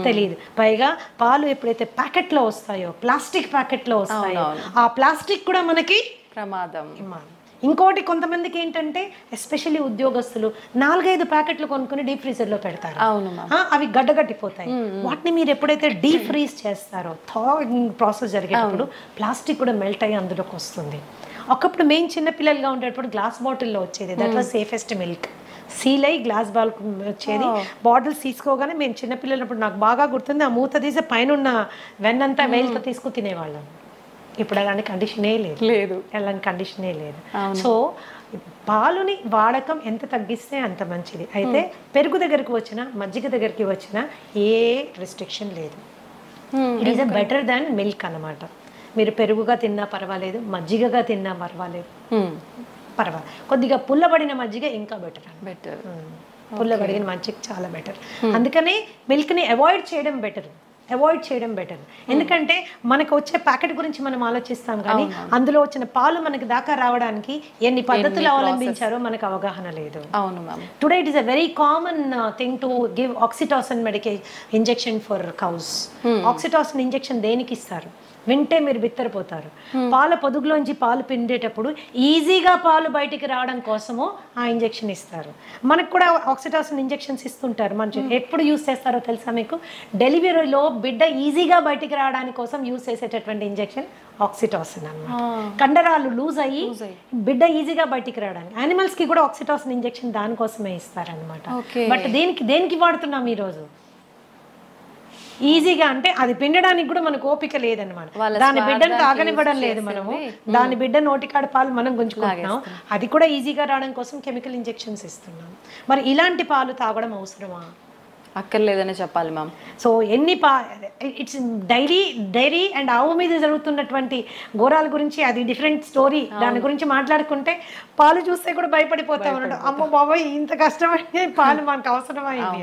తెలియదు. పైగా పాలు ఎప్పుడైతే ప్యాకెట్లో వస్తాయో, ప్లాస్టిక్ ప్యాకెట్లో వస్తాయో, ఆ ప్లాస్టిక్ కూడా మనకి ప్రమాదం. ఇంకోటి, కొంతమందికి ఏంటంటే ఎస్పెషల్లీ ఉద్యోగస్తులు 4-5 ప్యాకెట్లు కొనుక్కొని డీప్ ఫ్రీజర్ లో పెడతారు, అవి గడ్డగట్టిపోతాయి. వాటిని మీరు ఎప్పుడైతే డీప్ ఫ్రీజ్ చేస్తారో, థాయింగ్ ప్రాసెస్ జరిగేటప్పుడు ప్లాస్టిక్ కూడా మెల్ట్ అయ్యి అందులోకి వస్తుంది. ఒకప్పుడు మేము చిన్నపిల్లలుగా ఉండేటప్పుడు గ్లాస్ బాటిల్లో వచ్చేది, that was safest milk. Seal అయ్యి గ్లాస్ బాల్ వచ్చేది. బాటిల్స్ తీసుకోగానే మేము చిన్నపిల్లలప్పుడు నాకు బాగా గుర్తుంది, ఆ మూత తీసి పైన ఉన్న వెన్నంతా వేలుతో తీసుకుని తినేవాళ్ళం. ఇప్పుడు అలాంటి కండిషనే లేదు. సో పాలుని వాడకం ఎంత తగ్గిస్తే అంత మంచిది. అయితే పెరుగు దగ్గరికి వచ్చినా, మజ్జిగ దగ్గరికి వచ్చినా ఏ రెస్ట్రిక్షన్ లేదు. It is better than milk అన్నమాట. మీరు పెరుగుగా తిన్నా పర్వాలేదు, మజ్జిగగా తిన్నా పర్వాలేదు. కొద్దిగా పుల్లబడిన మజ్జిగ ఇంకా బెటర్. పుల్లబడిన మజ్జిగ చాలా బెటర్. అందుకనే మిల్క్ని అవాయిడ్ చేయడం బెటర్. ఎందుకంటే మనకు వచ్చే ప్యాకెట్ గురించి మనం ఆలోచిస్తాం, కానీ అందులో వచ్చిన పాలు మనకి దాకా రావడానికి ఎన్ని పద్ధతులు అవలంబించారో మనకు అవగాహన లేదు. Today it is a very common thing to give oxytocin injection for cows. Oxytocin injection దేనికి ఇస్తారు వింటే మీరు బిత్తరపోతారు. పాల పొదుగులోంచి పాలు పిండేటప్పుడు ఈజీగా పాలు బయటికి రావడం కోసము ఆ ఇంజెక్షన్ ఇస్తారు. మనకు కూడా ఆక్సిటోసిన్ ఇంజెక్షన్స్ ఇస్తుంటారు. మనం ఎప్పుడు యూస్ చేస్తారో తెలుసా మీకు? డెలివరీలో బిడ్డ ఈజీగా బయటికి రావడానికి కోసం యూస్ చేసేటటువంటి ఇంజెక్షన్ ఆక్సిటోసిన్ అన్నమాట. కండరాలు లూజ్ అయ్యి బిడ్డ ఈజీగా బయటికి రావడానికి. యానిమల్స్ కి కూడా ఆక్సిటోసిన్ ఇంజెక్షన్ దానికోసమే ఇస్తారనమాట. బట్ దేనికి వాడుతున్నాం ఈరోజు? ఈజీగా అంటే అది పిండడానికి కూడా మనకు ఓపిక లేదనమాట. దాని బిడ్డను తాగనివ్వడం లేదు మనము, దాని బిడ్డ నోటికాడ పాలు మనం గుంజుకుంటున్నాం. అది కూడా ఈజీగా రావడం కోసం కెమికల్ ఇంజెక్షన్స్ ఇస్తున్నాం. మరి ఇలాంటి పాలు తాగడం అవసరమా? అక్కర్లేదని చెప్పాలి ma'am. So it's dairy and ఆవు మీద జరుగుతున్నటువంటి ఘోరాల గురించి అది డిఫరెంట్ స్టోరీ. దాని గురించి మాట్లాడుకుంటే పాలు చూస్తే కూడా భయపడిపోతా ఉన్నాడు, అమ్మ బాబాయ్ ఇంత కష్టమైంది, పాలు మనకు అవసరమైంది.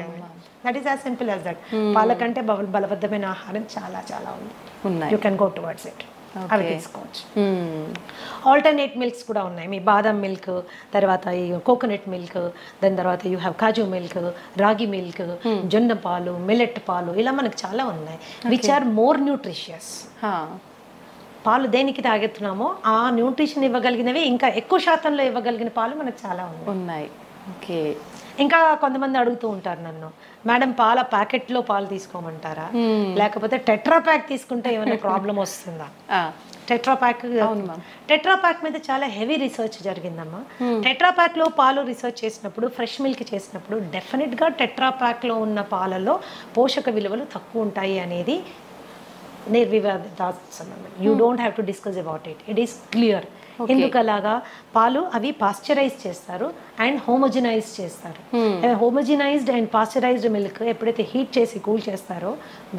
That is as simple as that. పాల కంటే బలబద్ధమైన ఆహారం చాలా చాలా ఉంది. You can go towards it. అవి తీసుకోవచ్చు. ఆల్టర్నేట్ మిల్క్స్ కూడా ఉన్నాయి, మీ బాదం మిల్క్, తర్వాత ఈ కోకోనట్ మిల్క్, దాని తర్వాత యూ హ్యావ్ కాజు మిల్క్, రాగి మిల్క్, జొన్న పాలు, మిల్లెట్ పాలు, ఇలా మనకు చాలా ఉన్నాయి విచ్ ఆర్ మోర్ న్యూట్రిషియస్. పాలు దేనికి తాగెత్తున్నామో ఆ న్యూట్రిషన్ ఇవ్వగలిగినవి ఇంకా ఎక్కువ శాతంలో ఇవ్వగలిగిన పాలు మనకు చాలా ఉన్నాయి. ఓకే. ఇంకా కొంతమంది అడుగుతూ ఉంటారు నన్ను, మేడం పాల ప్యాకెట్లో పాలు తీసుకోమంటారా, లేకపోతే టెట్రా ప్యాక్ తీసుకుంటే ఏమైనా ప్రాబ్లం వస్తుందా? టెట్రా ప్యాక్ మీద చాలా హెవీ రీసెర్చ్ జరిగిందమ్మా. టెట్రా ప్యాక్ లో పాలు రీసెర్చ్ చేసినప్పుడు, ఫ్రెష్ మిల్క్ చేసినప్పుడు డెఫినెట్ గా టెట్రా ప్యాక్ లో ఉన్న పాలలో పోషక విలువలు తక్కువ ఉంటాయి అనేది నిర్వివాదాస్పదం. You don't have to discuss about it, it is clear. ఎందుకలాగా పాలు అవి పాస్చరైజ్ చేస్తారు అండ్ హోమోజినైజ్ చేస్తారు. హోమోజినైజ్డ్ అండ్ పాస్చరైజ్డ్ మిల్క్ ఎప్పుడైతే హీట్ చేసి కూల్ చేస్తారో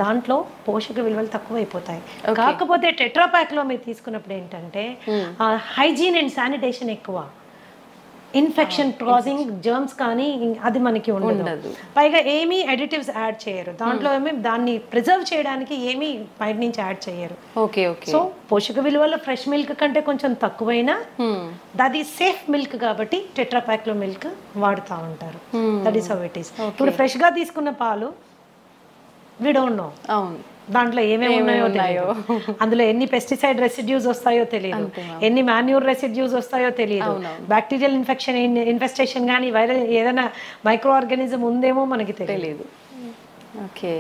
దాంట్లో పోషక విలువలు తక్కువ అయిపోతాయి. కాకపోతే టెట్రా ప్యాక్ లో మీరు తీసుకున్నప్పుడు ఏంటంటే హైజీన్ అండ్ శానిటేషన్ ఎక్కువ, ఇన్ఫెక్షన్ కాజింగ్ జర్మ్స్ కానీ అది మనకి ఉండదు. పైగా ఏమీ అడిటివ్స్ యాడ్ చేయరు దాంట్లో, ఏమి దాన్ని ప్రిజర్వ్ చేయడానికి ఏమీ బయట నుంచి యాడ్ చేయరు. సో పోషక విలువల్లో ఫ్రెష్ మిల్క్ కంటే కొంచెం తక్కువైనా అది సేఫ్ మిల్క్ కాబట్టి టెట్రా ప్యాక్ లో మిల్క్ వాడుతూ ఉంటారు. That is how it is. ఇప్పుడు ఫ్రెష్ గా తీసుకున్న పాలు వి డోంట్ నో దాంట్లో ఏమేమి ఉన్నాయో తెలియదు, అందులో ఎన్ని పెస్టిసైడ్ రెసిడ్యూస్ వస్తాయో తెలియదు, ఎన్ని మాన్యూర్ రెసిడ్యూస్ వస్తాయో తెలియదు, బ్యాక్టీరియల్ ఇన్ఫెస్టేషన్ కానీ వైరల్ ఏదైనా మైక్రో ఆర్గానిజం ఉందేమో మనకి తెలియదు. ఓకే,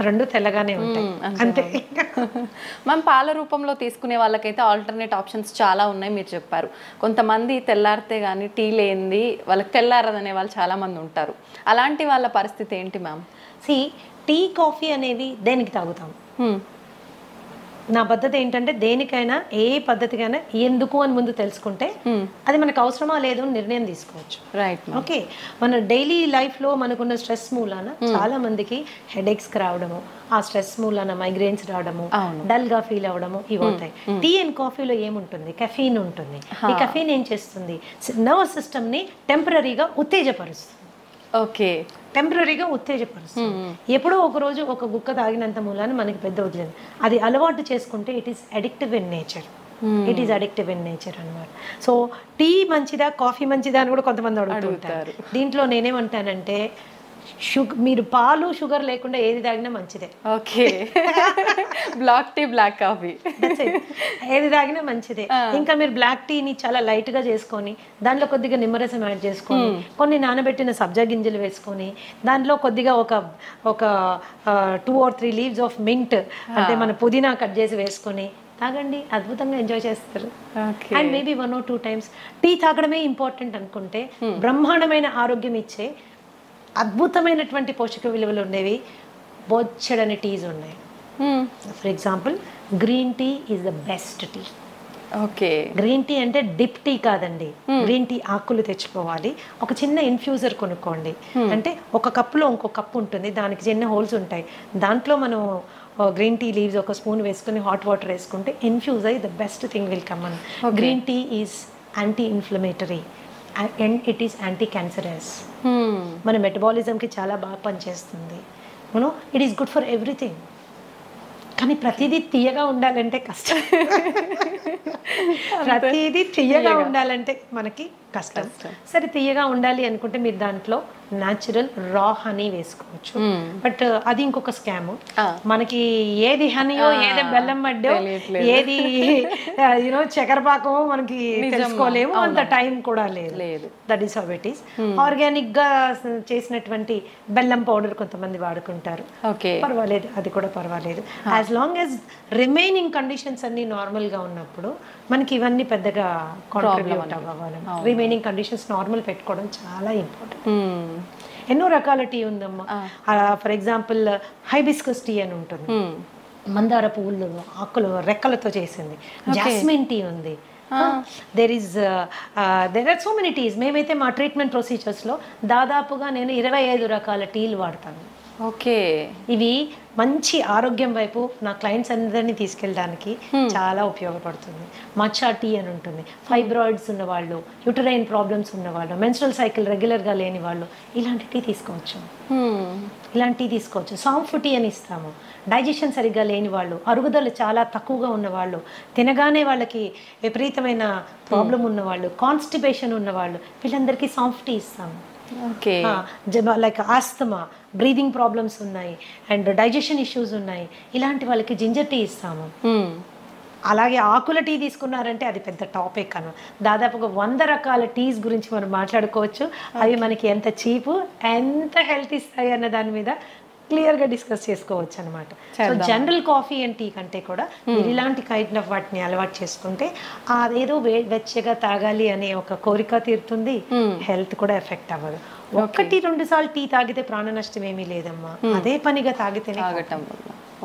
రెండు తెల్లగానే ఉంటాయి అంతే. మనం పాల రూపంలో తీసుకునే వాళ్ళకైతే ఆల్టర్నేట్ ఆప్షన్స్ చాలా ఉన్నాయి మీరు చెప్పారు. కొంతమంది తెల్లారితే కానీ టీ లేనిది వాళ్ళకి తెల్లారదనే వాళ్ళు చాలా మంది ఉంటారు. అలాంటి వాళ్ళ పరిస్థితి ఏంటి మ్యామ్? టీ కాఫీ అనేవి దేనికి తాగుతాం? నా పద్ధతి ఏంటంటే దేనికైనా ఏ పద్ధతికైనా ఎందుకు అని ముందు తెలుసుకుంటే అది మనకు అవసరమా లేదు అని నిర్ణయం తీసుకోవచ్చు. రైట్. ఓకే, మన డైలీ లైఫ్లో మనకున్న స్ట్రెస్ మూలాన చాలా మందికి హెడేక్స్ రావడము, ఆ స్ట్రెస్ మూలాన మైగ్రేన్స్ రావడము, డల్ గా ఫీల్ అవ్వడము ఇవి అవుతాయి. టీ అండ్ కాఫీలో ఏముంటుంది? కెఫీన్ ఉంటుంది. ఈ కెఫీన్ ఏం చేస్తుంది? నర్వస్ సిస్టమ్ ని టెంపరీగా ఉత్తేజపరుస్తుంది. ఓకే, టెంపరీగా ఉత్తేజపరుస్తుంది. ఎప్పుడో ఒక రోజు ఒక గుక్క తాగినంత మూలాన మనకి పెద్ద వదిలేదు, అది అలవాటు చేసుకుంటే it is addictive in nature. It is addictive in nature అనమాట. సో టీ మంచిదా కాఫీ మంచిదా అని కూడా కొంతమంది అడుగుతుంటారు. దీంట్లో నేనేమంటానంటే మీరు పాలు షుగర్ లేకుండా ఏది తాగినా మంచిదే. Okay, black tea black coffee ఏది తాగినా మంచిదే. ఇంకా మీరు బ్లాక్ టీని చాలా లైట్ గా చేసుకొని దాంట్లో కొద్దిగా నిమ్మరసం యాడ్ చేసుకొని కొన్ని నానబెట్టిన సబ్జా గింజలు వేసుకొని దాంట్లో కొద్దిగా ఒక 2 or 3 leaves ఆఫ్ మింట్ అంటే మన పుదీనా కట్ చేసి వేసుకొని తాగండి, అద్భుతంగా ఎంజాయ్ చేస్తారు. And maybe 1 or 2 times tea తాగడమే ఇంపార్టెంట్ అనుకుంటే బ్రహ్మాండమైన ఆరోగ్యం ఇచ్చే అద్భుతమైనటువంటి పోషక విలువలు ఉండేవి బొచ్చడని టీస్ ఉన్నాయి. For example green tea is the best tea. Okay, green tea అంటే డిప్ టీ కాదండి. గ్రీన్ టీ ఆకులు తెచ్చుకోవాలి, ఒక చిన్న ఇన్ఫ్యూజర్ కొనుక్కోండి. అంటే ఒక కప్పులో ఇంకో కప్పు ఉంటుంది, దానికి చిన్న హోల్స్ ఉంటాయి. దాంట్లో మనం గ్రీన్ టీ లీవ్స్ ఒక స్పూన్ వేసుకుని హాట్ వాటర్ వేసుకుంటే ఇన్ఫ్యూజ్ అయ్యి the best thing will come on. Green tea is anti inflammatory and it is anti cancerous. మన మెటబాలిజంకి చాలా బాగా పనిచేస్తుంది. It is good for everything. కానీ ప్రతిదీ తీయగా ఉండాలంటే కష్టం. ప్రతిదీ తీయగా ఉండాలంటే మనకి కష్టం. సరే, తీయగా ఉండాలి అనుకుంటే మీరు దాంట్లో న్యాచురల్ రా హనీ వేసుకోవచ్చు. బట్ అది ఇంకొక స్కామ్. మనకి ఏది హనీయో ఏది బెల్లం మడ్డో ఏది చక్కెరపాకమో మనకి తెలుసుకోలేము, అంత టైం కూడా లేదు. That is how it is. Organic గా చేసినటువంటి బెల్లం పౌడర్ కొంతమంది వాడుకుంటారు, పర్వాలేదు, అది కూడా పర్వాలేదు. As long as remaining conditions అన్ని నార్మల్ గా ఉన్నప్పుడు మనకి ఇవన్నీ పెద్దగా కాంట్రిబ్యూట్ అవ్వాలి. రిమైనింగ్ కండిషన్స్ నార్మల్ పెట్టుకోవడం చాలా ఇంపార్టెంట్. ఎన్నో రకాల టీ ఉందమ్మా. ఫర్ ఎగ్జాంపుల్ హైబిస్కస్ టీ అని ఉంటుంది, మందార పువ్వులు ఆకులు రెక్కలతో చేసింది. జాస్మిన్ టీ ఉంది. there are so many teas. మేమైతే మా ట్రీట్మెంట్ ప్రొసీజర్స్లో దాదాపుగా నేను 25 రకాల టీలు వాడతాను. ఓకే. ఇవి మంచి ఆరోగ్యం వైపు నా క్లయింట్స్ అందరినీ తీసుకెళ్ళడానికి చాలా ఉపయోగపడుతుంది. మచ్చా టీ అని ఉంటుంది. ఫైబ్రాయిడ్స్ ఉన్నవాళ్ళు, యూటరైన్ ప్రాబ్లమ్స్ ఉన్నవాళ్ళు, మెన్స్ట్రల్ సైకిల్ రెగ్యులర్గా లేని వాళ్ళు ఇలాంటి టీ తీసుకోవచ్చు. సాంఫ్ టీ అని ఇస్తాము. డైజెషన్ సరిగ్గా లేని వాళ్ళు, అరుగుదల చాలా తక్కువగా ఉన్నవాళ్ళు, తినగానే వాళ్ళకి విపరీతమైన ప్రాబ్లం ఉన్నవాళ్ళు, కాన్స్టిపేషన్ ఉన్నవాళ్ళు, వీళ్ళందరికీ సాంఫ్ టీ ఇస్తాము. Okay. Like asthma, breathing problems ఉన్నాయి అండ్ డైజెషన్ ఇష్యూస్ ఉన్నాయి, ఇలాంటి వాళ్ళకి జింజర్ టీ ఇస్తాము. అలాగే ఆకుల టీ తీసుకున్నారంటే అది పెద్ద టాపిక్ అన్న. దాదాపుగా 100 రకాల టీస్ గురించి మనం మాట్లాడుకోవచ్చు. అవి మనకి ఎంత చీపు, ఎంత హెల్త్ ఇస్తాయి అన్న దాని మీద క్లియర్గా డిస్కస్ చేసుకోవచ్చు అనమాట. So general coffee and tea కంటే కూడా మీరు ఇలాంటి కైండ్ ఆఫ్ వాటిని అలవాటు చేసుకుంటే అదేదో వెచ్చగా తాగాలి అనే ఒక కోరిక తీరుతుంది, హెల్త్ కూడా ఎఫెక్ట్ అవ్వదు. 1-2 సార్లు టీ తాగితే ప్రాణ నష్టం ఏమీ లేదమ్మా, అదే పనిగా తాగితేనే.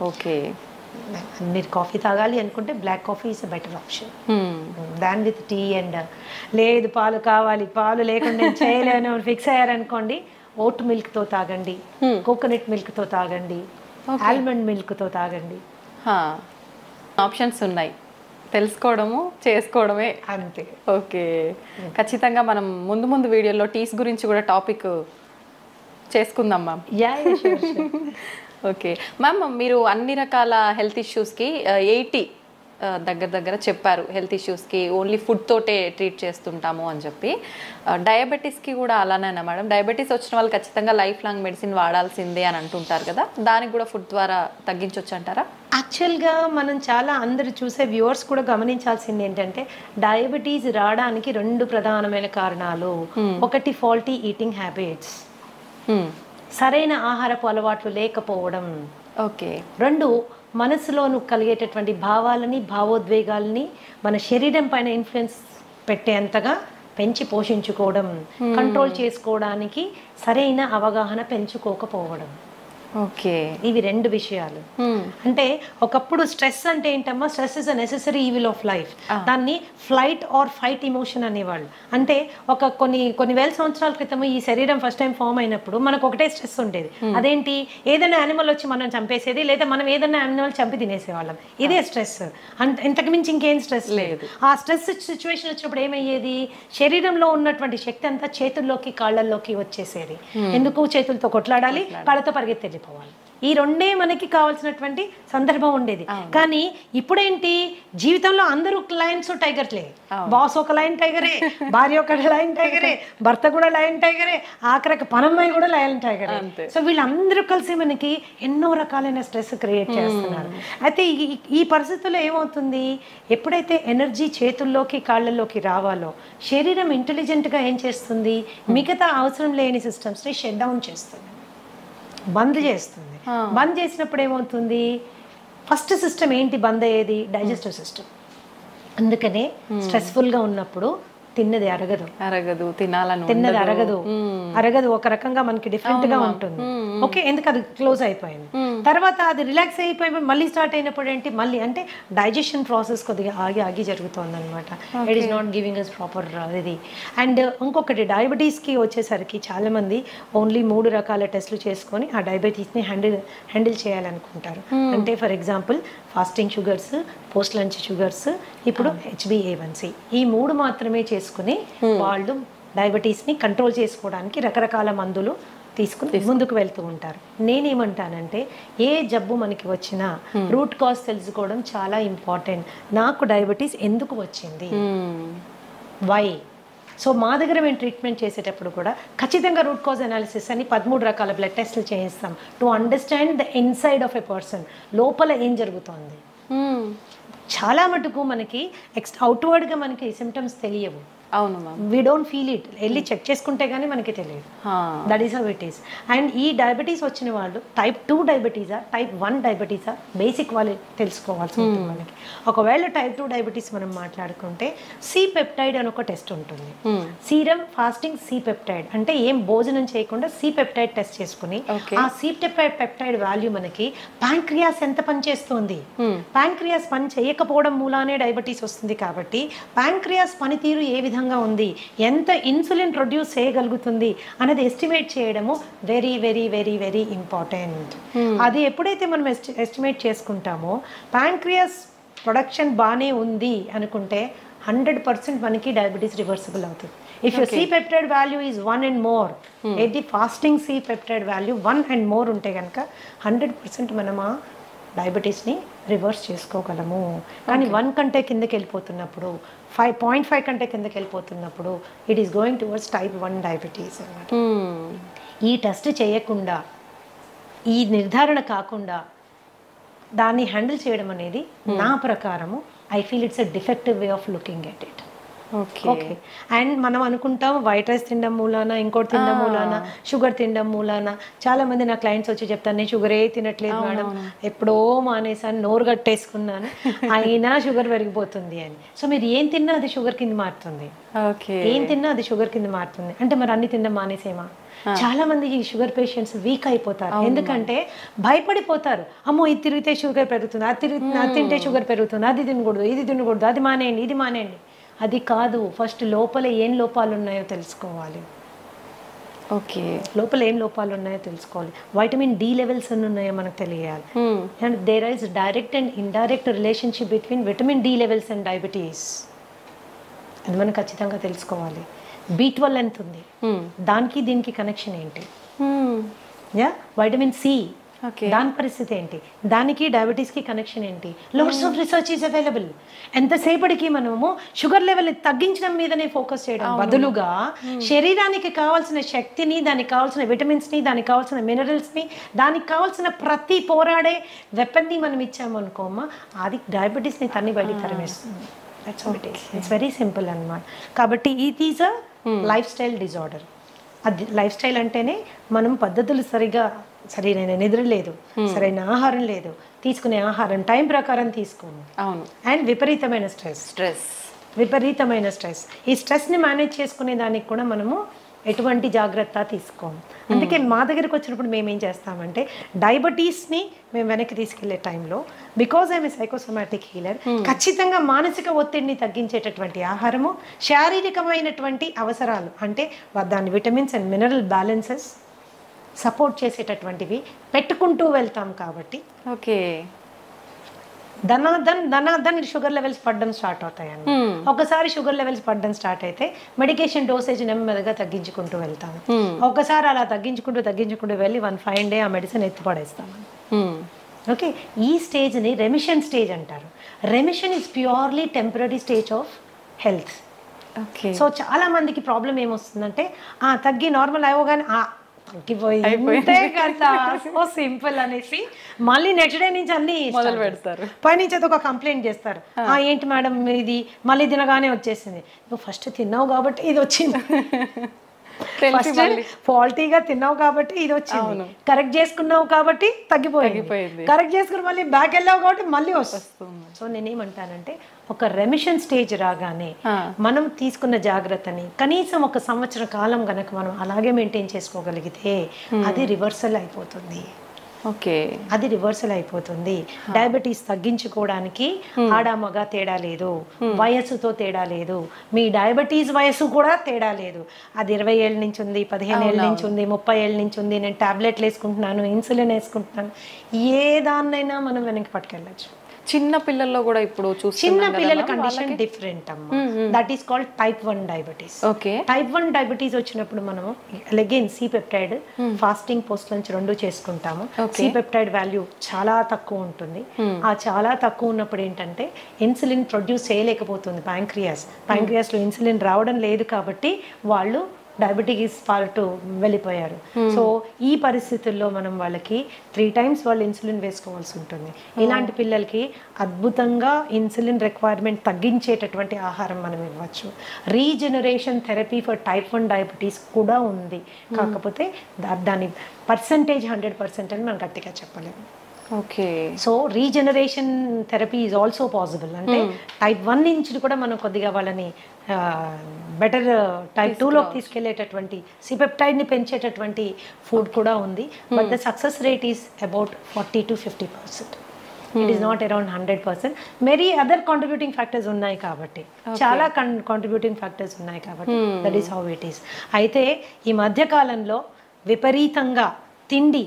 ఓకే. మీరు కాఫీ తాగాలి అనుకుంటే black coffee is a better option than with tea. And లేదు పాలు కావాలి, పాలు లేకుండా నేను చేయలేను ఫిక్స్ అయ్యారనుకోండి, ఓట్ మిల్క్తో తాగండి, కోకోనట్ మిల్క్తో తాగండి, ఆల్మండ్ మిల్క్తో తాగండి. ఆప్షన్స్ ఉన్నాయి, తెలుసుకోవడము చేసుకోవడమే అంతే. ఓకే. ఖచ్చితంగా మనం ముందు వీడియోలో టీస్ గురించి కూడా టాపిక్ చేసుకుందాం మ్యామ్. ఓకే మ్యామ్, మీరు అన్ని రకాల హెల్త్ ఇష్యూస్కి 80 దగ్గర చెప్పారు. హెల్త్ ఇష్యూస్కి ఓన్లీ ఫుడ్ తోటే ట్రీట్ చేస్తుంటాము అని చెప్పి. డయాబెటీస్కి కూడా అలానేనా మేడం? డయాబెటీస్ వచ్చిన వాళ్ళు ఖచ్చితంగా లైఫ్ లాంగ్ మెడిసిన్ వాడాల్సిందే అని అంటుంటారు కదా, దానికి కూడా ఫుడ్ ద్వారా తగ్గించవచ్చు అంటారా? యాక్చువల్గా మనం చాలా అందరు చూసే వ్యూవర్స్ కూడా గమనించాల్సింది ఏంటంటే, డయాబెటీస్ రావడానికి 2 ప్రధానమైన కారణాలు. ఒకటి ఫాల్టీ ఈటింగ్ హ్యాబిట్స్, సరైన ఆహారపు అలవాట్లు లేకపోవడం. ఓకే. 2 మనసులోను కలిగేటటువంటి భావాలని, భావోద్వేగాలని మన శరీరం పైన ఇన్ఫ్లుయెన్స్ పెట్టేంతగా పెంచి పోషించుకోవడం, కంట్రోల్ చేసుకోవడానికి సరైన అవగాహన పెంచుకోకపోవడం. ఓకే. ఇవి 2 విషయాలు. అంటే ఒకప్పుడు స్ట్రెస్ అంటే ఏంటమ్మా, stress is a necessary evil of life. దాన్ని ఫ్లైట్ ఆర్ ఫైట్ ఇమోషన్ అనేవాళ్ళు. అంటే కొన్ని వేల సంవత్సరాల క్రితం ఈ శరీరం ఫస్ట్ టైం ఫామ్ అయినప్పుడు మనకు ఒకటే స్ట్రెస్ ఉండేది. అదేంటి, ఏదైనా యానిమల్ వచ్చి మనం చంపేసేది, లేదా మనం ఏదైనా యానిమల్ చంపి తినేసేవాళ్ళం. ఇదే స్ట్రెస్. ఇంతకు మించి ఇంకేం స్ట్రెస్ లేదు. ఆ స్ట్రెస్ సిచ్యువేషన్ వచ్చినప్పుడు ఏమయ్యేది, శరీరంలో ఉన్నటువంటి శక్తి అంతా చేతుల్లోకి కాళ్ళల్లోకి వచ్చేసేది. ఎందుకు, చేతులతో కొట్లాడాలి, కాళ్ళతో పరిగెత్తేది పోవాలి. ఈ 2 మనకి కావాల్సినటువంటి సందర్భం ఉండేది. కానీ ఇప్పుడేంటి, జీవితంలో అందరూ లయన్స్ టైగర్లే. బాస్ ఒక లయన్ టైగరే, భార్య ఒక లయన్ టైగరే, భర్త కూడా లయన్ టైగరే, ఆఖరికి పనమ్మాయి కూడా లయన్ టైగరే. సో వీళ్ళందరూ కలిసి మనకి ఎన్నో రకాలైన స్ట్రెస్ క్రియేట్ చేస్తున్నారు. అయితే ఈ పరిస్థితుల్లో ఏమవుతుంది, ఎప్పుడైతే ఎనర్జీ చేతుల్లోకి కాళ్ళల్లోకి రావాలో, శరీరం ఇంటెలిజెంట్గా ఏం చేస్తుంది, మిగతా అవసరం లేని సిస్టమ్స్ని షట్ డౌన్ చేస్తుంది, బంద్ చేస్తుంది. బంద్ చేసినప్పుడు ఏమవుతుంది, ఫస్ట్ సిస్టమ్ ఏంటి బంద్ అయ్యేది, డైజెస్టివ్ సిస్టమ్. అందుకనే స్ట్రెస్ఫుల్గా ఉన్నప్పుడు తిన్నది అరగదు, తిన్నది అరగదు, ఒక రకంగా మనకి డిఫరెంట్ గా ఉంటుంది. ఓకే, ఎందుకు అది క్లోజ్ అయిపోయింది. తర్వాత అది రిలాక్స్ అయిపోయి మళ్ళీ స్టార్ట్ అయినప్పుడు ఏంటి, మళ్ళీ అంటే డైజెషన్ ప్రాసెస్ కొద్దిగా ఆగి జరుగుతుంది అనమాట. It is not giving us proper ఇది. అండ్ ఇంకొకటి, డయాబెటీస్కి వచ్చేసరికి చాలా మంది ఓన్లీ 3 రకాల టెస్టులు చేసుకొని ఆ డయాబెటీస్ని హ్యాండిల్ చేయాలనుకుంటారు. అంటే for example fasting sugars, post lunch sugars, ఇప్పుడు HbA1c, ఈ 3 మాత్రమే చేసుకుని వాళ్ళు డయాబెటీస్ని కంట్రోల్ చేసుకోవడానికి రకరకాల మందులు తీసుకుని ముందుకు వెళ్తూ ఉంటారు. నేనేమంటానంటే, ఏ జబ్బు మనకి వచ్చినా రూట్ కాజ్ తెలుసుకోవడం చాలా ఇంపార్టెంట్. నాకు డయాబెటీస్ ఎందుకు వచ్చింది, వై. సో మా దగ్గర మేము ట్రీట్మెంట్ చేసేటప్పుడు కూడా ఖచ్చితంగా రూట్ కాజ్ అనాలిసిస్ అని 13 రకాల బ్లడ్ టెస్ట్లు చేయిస్తాం to understand the inside of a person, లోపల ఏం జరుగుతోంది. చాలా మటుకు మనకి అవుట్వర్డ్గా మనకి సిమ్టమ్స్ తెలియవు. అవును ma'am, we don't feel it. వెళ్ళి చెక్ చేసుకుంటే కానీ మనకి తెలియదు. That is how it is. And ఈ డయాబెటీస్ వచ్చిన వాళ్ళు టైప్ 2 డయాబెటీసా, టైప్ 1 డయాబెటీసా, బేసిక్ వాళ్ళు తెలుసుకోవాల్సి ఉంటుంది మనకి. ఒకవేళ టైప్ 2 డయాబెటీస్ మనం మాట్లాడుకుంటే సి పెప్టైడ్ అని ఒక టెస్ట్ ఉంటుంది. సీరం ఫాస్టింగ్ సి పెప్టైడ్ అంటే ఏం భోజనం చేయకుండా సి పెప్టైడ్ టెస్ట్ చేసుకుని ఆ సి పెప్టైడ్ వాల్యూ మనకి ప్యాంక్రియాస్ ఎంత పనిచేస్తుంది, ప్యాంక్రియాస్ పని చేయకపోవడం మూలానే డయాబెటీస్ వస్తుంది. కాబట్టి ప్యాంక్రియాస్ పనితీరు ఏ విధంగా విధంగా ఉంది, ఎంత ఇన్సులిన్ ప్రొడ్యూస్ చేయగలుగుతుంది అనేది ఎస్టిమేట్ చేయడము very very very very important. అది ఎప్పుడైతే మనం ఎస్టిమేట్ చేసుకుంటామో ప్యాంక్రియాస్ ప్రొడక్షన్ బాగానే ఉంది అనుకుంటే 100% మనకి డయాబెటీస్ రివర్సిబుల్ అవుతుంది. If your C peptide value is 1 and more, ఏది fasting C peptide value 1 and more ఉంటే కనుక 100% మనం ఆ డయాబెటీస్ని రివర్స్ చేసుకోగలము. కానీ 1 కంటే కిందకి వెళ్ళిపోతున్నప్పుడు 5.5 కంటే కిందకి వెళ్ళిపోతున్నప్పుడు it is going towards type 1 diabetes అన్నమాట. ఈ టెస్ట్ చేయకుండా, ఈ నిర్ధారణ కాకుండా దాన్ని హ్యాండిల్ చేయడం అనేది నా ప్రకారము I feel it's a defective way of looking at it. Okay. And మనం అనుకుంటాం వైట్ రైస్ తినడం మూలాన, ఇంకోటి తినడం మూలాన, షుగర్ తినడం మూలాన. చాలా మంది నా క్లయింట్స్ వచ్చి చెప్తాను, నేను షుగరే తినట్లేదు మేడం, ఎప్పుడో మానేసాను, నోరు కట్టేసుకున్నాను, అయినా షుగర్ పెరిగిపోతుంది అని. సో మీరు ఏం తిన్నా అది షుగర్ కింద మారుతుంది, ఏం తిన్నా అది షుగర్ కింద మారుతుంది అంటే మరి అన్ని తినడం మానేసేమా? చాలా మంది ఈ షుగర్ పేషెంట్స్ వీక్ అయిపోతారు, ఎందుకంటే భయపడిపోతారు. అమ్మో ఇది తిరిగితే షుగర్ పెరుగుతుంది, అది తింటే షుగర్ పెరుగుతుంది, అది తినకూడదు, ఇది తినకూడదు, అది మానేయండి, ఇది మానేయండి. అది కాదు, ఫస్ట్ లోపల ఏం లోపాలు ఉన్నాయో తెలుసుకోవాలి. ఓకే, లోపల ఏం లోపాలు ఉన్నాయో తెలుసుకోవాలి. వైటమిన్ డి లెవెల్స్ ఎన్ని ఉన్నాయో మనకు తెలియాలి. And there is direct and indirect relationship between vitamin D levels and diabetes, అది మనం ఖచ్చితంగా తెలుసుకోవాలి. B12 ఎంత ఉంది, దానికి దీనికి కనెక్షన్ ఏంటి? వైటమిన్ సి, దాని పరిస్థితి ఏంటి, దానికి డయాబెటీస్కి కనెక్షన్ ఏంటి? Lots of research is available. ఎంతసేపటికి మనము షుగర్ లెవెల్ తగ్గించడం మీదనే ఫోకస్ చేయడం బదులుగా శరీరానికి కావాల్సిన శక్తిని, దానికి కావాల్సిన విటమిన్స్ని, దానికి కావాల్సిన మినరల్స్ని, దానికి కావాల్సిన ప్రతి పోరాడే వెపన్ని మనం ఇచ్చామనుకోమా, అది డయాబెటీస్ని తన్ని బయటికి తరిమేస్తుంది. That's what it is. It's very simple అన్నమాట. కాబట్టి it is a lifestyle disorder. అది లైఫ్ స్టైల్ అంటేనే మనం పద్ధతులు సరైన నిద్ర లేదు, సరైన ఆహారం లేదు, తీసుకునే ఆహారం టైం ప్రకారం తీసుకోము, అండ్ విపరీతమైన స్ట్రెస్. ఈ స్ట్రెస్ని మేనేజ్ చేసుకునే దానికి కూడా మనము ఎటువంటి జాగ్రత్త తీసుకోము. అందుకే మా దగ్గరికి వచ్చినప్పుడు మేము ఏం చేస్తామంటే డయాబెటీస్ని మేము వెనక్కి తీసుకెళ్లే టైంలో, because I'm a psychosomatic healer, ఖచ్చితంగా మానసిక ఒత్తిడిని తగ్గించేటటువంటి ఆహారము, శారీరకమైనటువంటి అవసరాలు అంటే దాని vitamins and mineral balances support చేసేటటువంటివి పెట్టుకుంటూ వెళ్తాం. కాబట్టి ఓకే, ధనాధన్ షుగర్ లెవెల్స్ పడడం స్టార్ట్ అవుతాయండి. ఒకసారి షుగర్ లెవెల్స్ పడడం స్టార్ట్ అయితే మెడికేషన్ డోసేజ్ నెమ్మదిగా తగ్గించుకుంటూ వెళ్తాము. ఒకసారి అలా తగ్గించుకుంటూ వెళ్ళి 1 fine day ఆ మెడిసిన్ ఎత్తిపడేస్తాము. ఓకే, ఈ స్టేజ్ని రెమిషన్ స్టేజ్ అంటారు. Remission is purely temporary stage of health. So చాలా మందికి ప్రాబ్లం ఏమొస్తుందంటే తగ్గి నార్మల్ అవ్వగానే తగ్గిపోయింది కదా, సో సింపుల్ అనేసి మళ్ళీ నెక్స్ట్ డే నుంచి అన్ని మొదలు పెడతారు. పైనుంచి అది ఒక కంప్లైంట్ చేస్తారు, ఏంటి మేడం ఇది మళ్ళీ తినగానే వచ్చేసింది. నువ్వు ఫస్ట్ తిన్నావు కాబట్టి ఇది వచ్చింది, ఫస్ట్ ఫాల్టీగా తిన్నావు కాబట్టి ఇది వచ్చింది, కరెక్ట్ చేసుకున్నావు కాబట్టి తగ్గిపోయింది, కరెక్ట్ చేసుకుని మళ్ళీ బ్యాక్ వెళ్ళావు కాబట్టి మళ్ళీ వస్తుంది. సో నేనేమంటానంటే ఒక రెమిషన్ స్టేజ్ రాగానే మనం తీసుకున్న జాగ్రత్తని కనీసం 1 సంవత్సర కాలం గనక మనం అలాగే మెయింటైన్ చేసుకోగలిగితే అది రివర్సల్ అయిపోతుంది. అది రివర్సల్ అయిపోతుంది. డయాబెటీస్ తగ్గించుకోవడానికి ఆడ మగ తేడా లేదు, వయస్సుతో తేడా లేదు, మీ డయాబెటీస్ వయస్సు కూడా తేడా లేదు. అది 20 ఏళ్ళ నుంచి ఉంది, 15 ఏళ్ళ నుంచి ఉంది, 30 ఏళ్ళ నుంచి ఉంది, నేను టాబ్లెట్లు వేసుకుంటున్నాను, ఇన్సులిన్ వేసుకుంటున్నాను, ఏ దాన్నైనా మనం వెనక్కి పట్టుకెళ్ళచ్చు. చిన్న పిల్లల్లో కూడా ఇప్పుడు చిన్న పిల్లల కండిషన్ డిఫరెంట్ అమ్మా. That is called type 1 diabetes. Type 1 diabetes వచ్చినప్పుడు మనము again C peptide fasting post lunch 2 చేసుకుంటాము. సి పెప్టైడ్ వాల్యూ చాలా తక్కువ ఉంటుంది. ఆ చాలా తక్కువ ఉన్నప్పుడు ఏంటంటే ఇన్సులిన్ ప్రొడ్యూస్ చేయలేకపోతుంది ప్యాంక్రియాస్ లో ఇన్సులిన్ రావడం లేదు కాబట్టి వాళ్ళు డయాబెటీస్ పార్ట్ వెళ్ళిపోయారు. సో ఈ పరిస్థితుల్లో మనం వాళ్ళకి 3 times వాళ్ళు ఇన్సులిన్ వేసుకోవాల్సి ఉంటుంది. ఇలాంటి పిల్లలకి అద్భుతంగా ఇన్సులిన్ రిక్వైర్మెంట్ తగ్గించేటటువంటి ఆహారం మనం ఇవ్వచ్చు. Regeneration therapy for type 1 diabetes కూడా ఉంది, కాకపోతే దాని పర్సంటేజ్ 100% అని మనం గట్టిగా చెప్పలేము. So regeneration therapy is also possible. అంటే టైప్ 1 నుంచి కూడా మనం కొద్దిగా వాళ్ళని బెటర్ టైప్ 2లోకి తీసుకెళ్లేటటువంటి సిపెప్టైడ్ని పెంచేటటువంటి ఫుడ్ కూడా ఉంది. But the success rate is about 40 to 50%. It is not around 100%. Many other contributing factors ఉన్నాయి కాబట్టి, చాలా కాంట్రిబ్యూటింగ్ ఫ్యాక్టర్స్ ఉన్నాయి కాబట్టి that is how it is. అయితే ఈ మధ్యకాలంలో విపరీతంగా తిండి,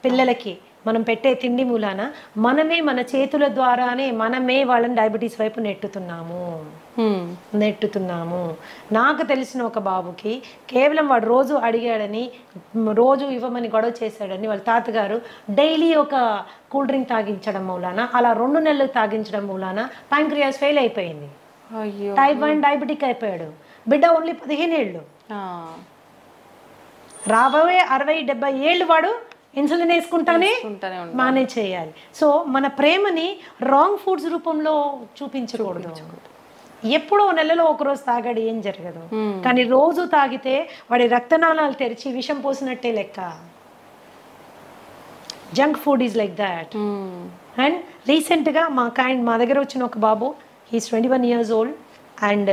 పిల్లలకి మనం పెట్టే తిండి మూలాన మనమే మన చేతుల ద్వారానే మనమే వాళ్ళని డయాబెటీస్ వైపు నెట్టుతున్నాము. నాకు తెలిసిన ఒక బాబుకి కేవలం వాడు రోజు అడిగాడని, రోజు ఇవ్వమని గొడవ చేశాడని వాళ్ళ తాతగారు డైలీ ఒక కూల్ డ్రింక్ తాగించడం మూలాన, అలా 2 నెలలు తాగించడం మూలాన ప్యాంక్రియాస్ ఫెయిల్ అయిపోయింది. టైప్ 1 డయాబెటిక్ అయిపోయాడు. బిడ్డ ఓన్లీ 15 ఏళ్ళు. రాబోయే 60-70 ఏళ్ళు వాడు ఇన్సులిన్ వేసుకుంటానే మేనేజ్ చేయాలి. సో మన ప్రేమని రాంగ్ ఫుడ్స్ రూపంలో చూపించకూడదు. ఎప్పుడో నెలలో ఒకరోజు తాగాడు, ఏం జరగదు. కానీ రోజు తాగితే వాడి రక్తనాళాలు తెరిచి విషం పోసినట్టే లెక్క. Junk food is like that. And రీసెంట్గా మా దగ్గర వచ్చిన ఒక బాబు, హీస్ 21 years old. అండ్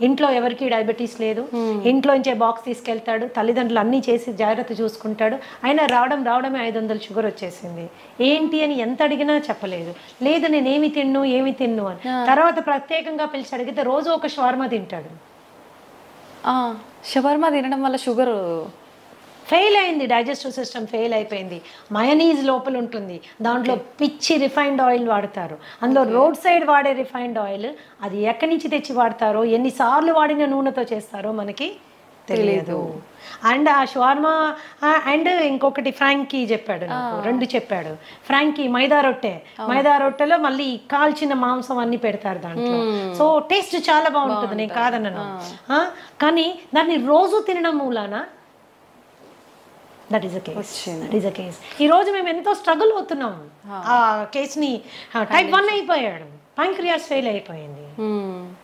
ఇంట్లో ఎవరికి డయాబెటీస్ లేదు. ఇంట్లోంచే బాక్స్ తీసుకెళ్తాడు, తల్లిదండ్రులు అన్నీ చేసి జాగ్రత్త చూసుకుంటాడు. అయినా రావడమే 500 షుగర్ వచ్చేసింది. ఏంటి అని ఎంత అడిగినా చెప్పలేదు. లేదు నేను ఏమి తిన్ను అని. తర్వాత ప్రత్యేకంగా పిలిచి అడిగితే రోజు ఒక షవర్మా తింటాడు. షవర్మా తినడం వల్ల షుగర్ ఫెయిల్ అయింది, డైజెస్టివ్ సిస్టమ్ ఫెయిల్ అయిపోయింది. మయోనీస్ లోపల ఉంటుంది, దాంట్లో పిచ్చి రిఫైన్డ్ ఆయిల్ వాడతారు. అందులో రోడ్ సైడ్ వాడే రిఫైన్డ్ ఆయిల్, అది ఎక్కడి నుంచి తెచ్చి వాడతారో, ఎన్నిసార్లు వాడిన నూనెతో చేస్తారో మనకి తెలియదు. అండ్ ఆ షవర్మా అండ్ ఇంకొకటి ఫ్రాంకీ చెప్పాడు నాకు, 2 చెప్పాడు. ఫ్రాంకీ మైదా రొట్టెలో మళ్ళీ కాల్చిన మాంసం అన్ని పెడతారు దాంట్లో. సో టేస్ట్ చాలా బాగుంటుంది, నేను కాదన్నాను. కానీ దాన్ని రోజు తినడం మూలాన దట్ ఈస్ అ కేస్. ఈ రోజు మేము ఎంతో స్ట్రగుల్ అవుతున్నాం. ఆ కేసుని టైప్ 1 అయిపోయాడు, ప్యాంక్రియాస్ ఫెయిల్ అయిపోయింది.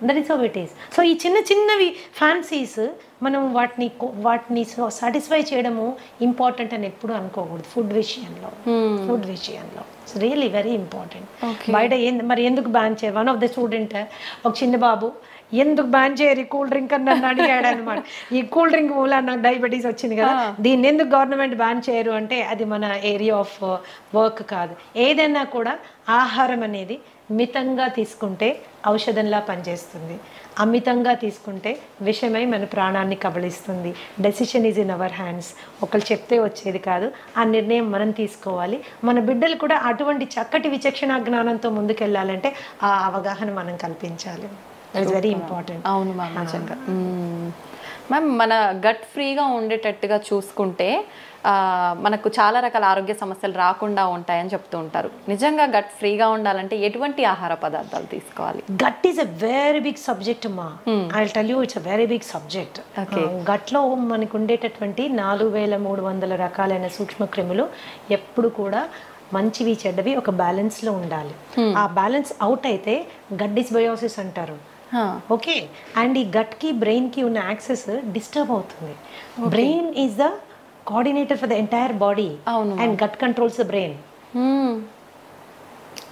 That is how it is. So ఈ చిన్నవి ఫ్యాన్సీస్ మనం వాటిని సాటిస్ఫై చేయడము ఇంపార్టెంట్ అని ఎప్పుడు అనుకోకూడదు. ఫుడ్ విషయంలో ఇట్స్ రియల్లీ వెరీ ఇంపార్టెంట్. బయట మరి ఎందుకు బ్యాన్ చేయాలి? వన్ ఆఫ్ ద స్టూడెంట్, ఒక చిన్న బాబు, ఎందుకు బ్యాన్ చేయరు కూల్ డ్రింక్ అని నన్ను అడిగాడు అనమాట. ఈ కూల్ డ్రింక్ మూల నాకు డయాబెటీస్ వచ్చింది కదా, దీన్ని ఎందుకు గవర్నమెంట్ బ్యాన్ చేయరు అంటే అది మన ఏరియా ఆఫ్ వర్క్ కాదు. ఏదైనా కూడా ఆహారం అనేది మితంగా తీసుకుంటే ఔషధంలా పనిచేస్తుంది, అమితంగా తీసుకుంటే విషమై మన ప్రాణాన్ని కబళిస్తుంది. Decision is in our hands. ఒకళ్ళు చెప్తే వచ్చేది కాదు, ఆ నిర్ణయం మనం తీసుకోవాలి. మన బిడ్డలు కూడా అటువంటి చక్కటి విచక్షణ జ్ఞానంతో ముందుకెళ్ళాలంటే ఆ అవగాహన మనం కల్పించాలి. That is very important. అవును మ్యామ్, నిజంగా. మ్యామ్, మన గట్ ఫ్రీగా ఉండేటట్టుగా చూసుకుంటే మనకు చాలా రకాల ఆరోగ్య సమస్యలు రాకుండా ఉంటాయని చెప్తూ ఉంటారు. నిజంగా గట్ ఫ్రీగా ఉండాలంటే ఎటువంటి ఆహార పదార్థాలు తీసుకోవాలి? Gut is a very big subject అమ్మా. I will tell you, it's a very big subject. గట్లో మనకు ఉండేటటువంటి 4300 రకాలైన సూక్ష్మ క్రిములు ఎప్పుడు కూడా మంచివి చెడ్డవి ఒక బ్యాలెన్స్లో ఉండాలి. ఆ బ్యాలెన్స్ అవుట్ అయితే గట్ డిస్బయోసిస్ అంటారు. ఓకే. అండ్ ఈ గట్కి బ్రెయిన్కి ఉన్న యాక్సెస్ డిస్టర్బ్ అవుతుంది. Brain is the coordinator for the entire body and gut controls the brain.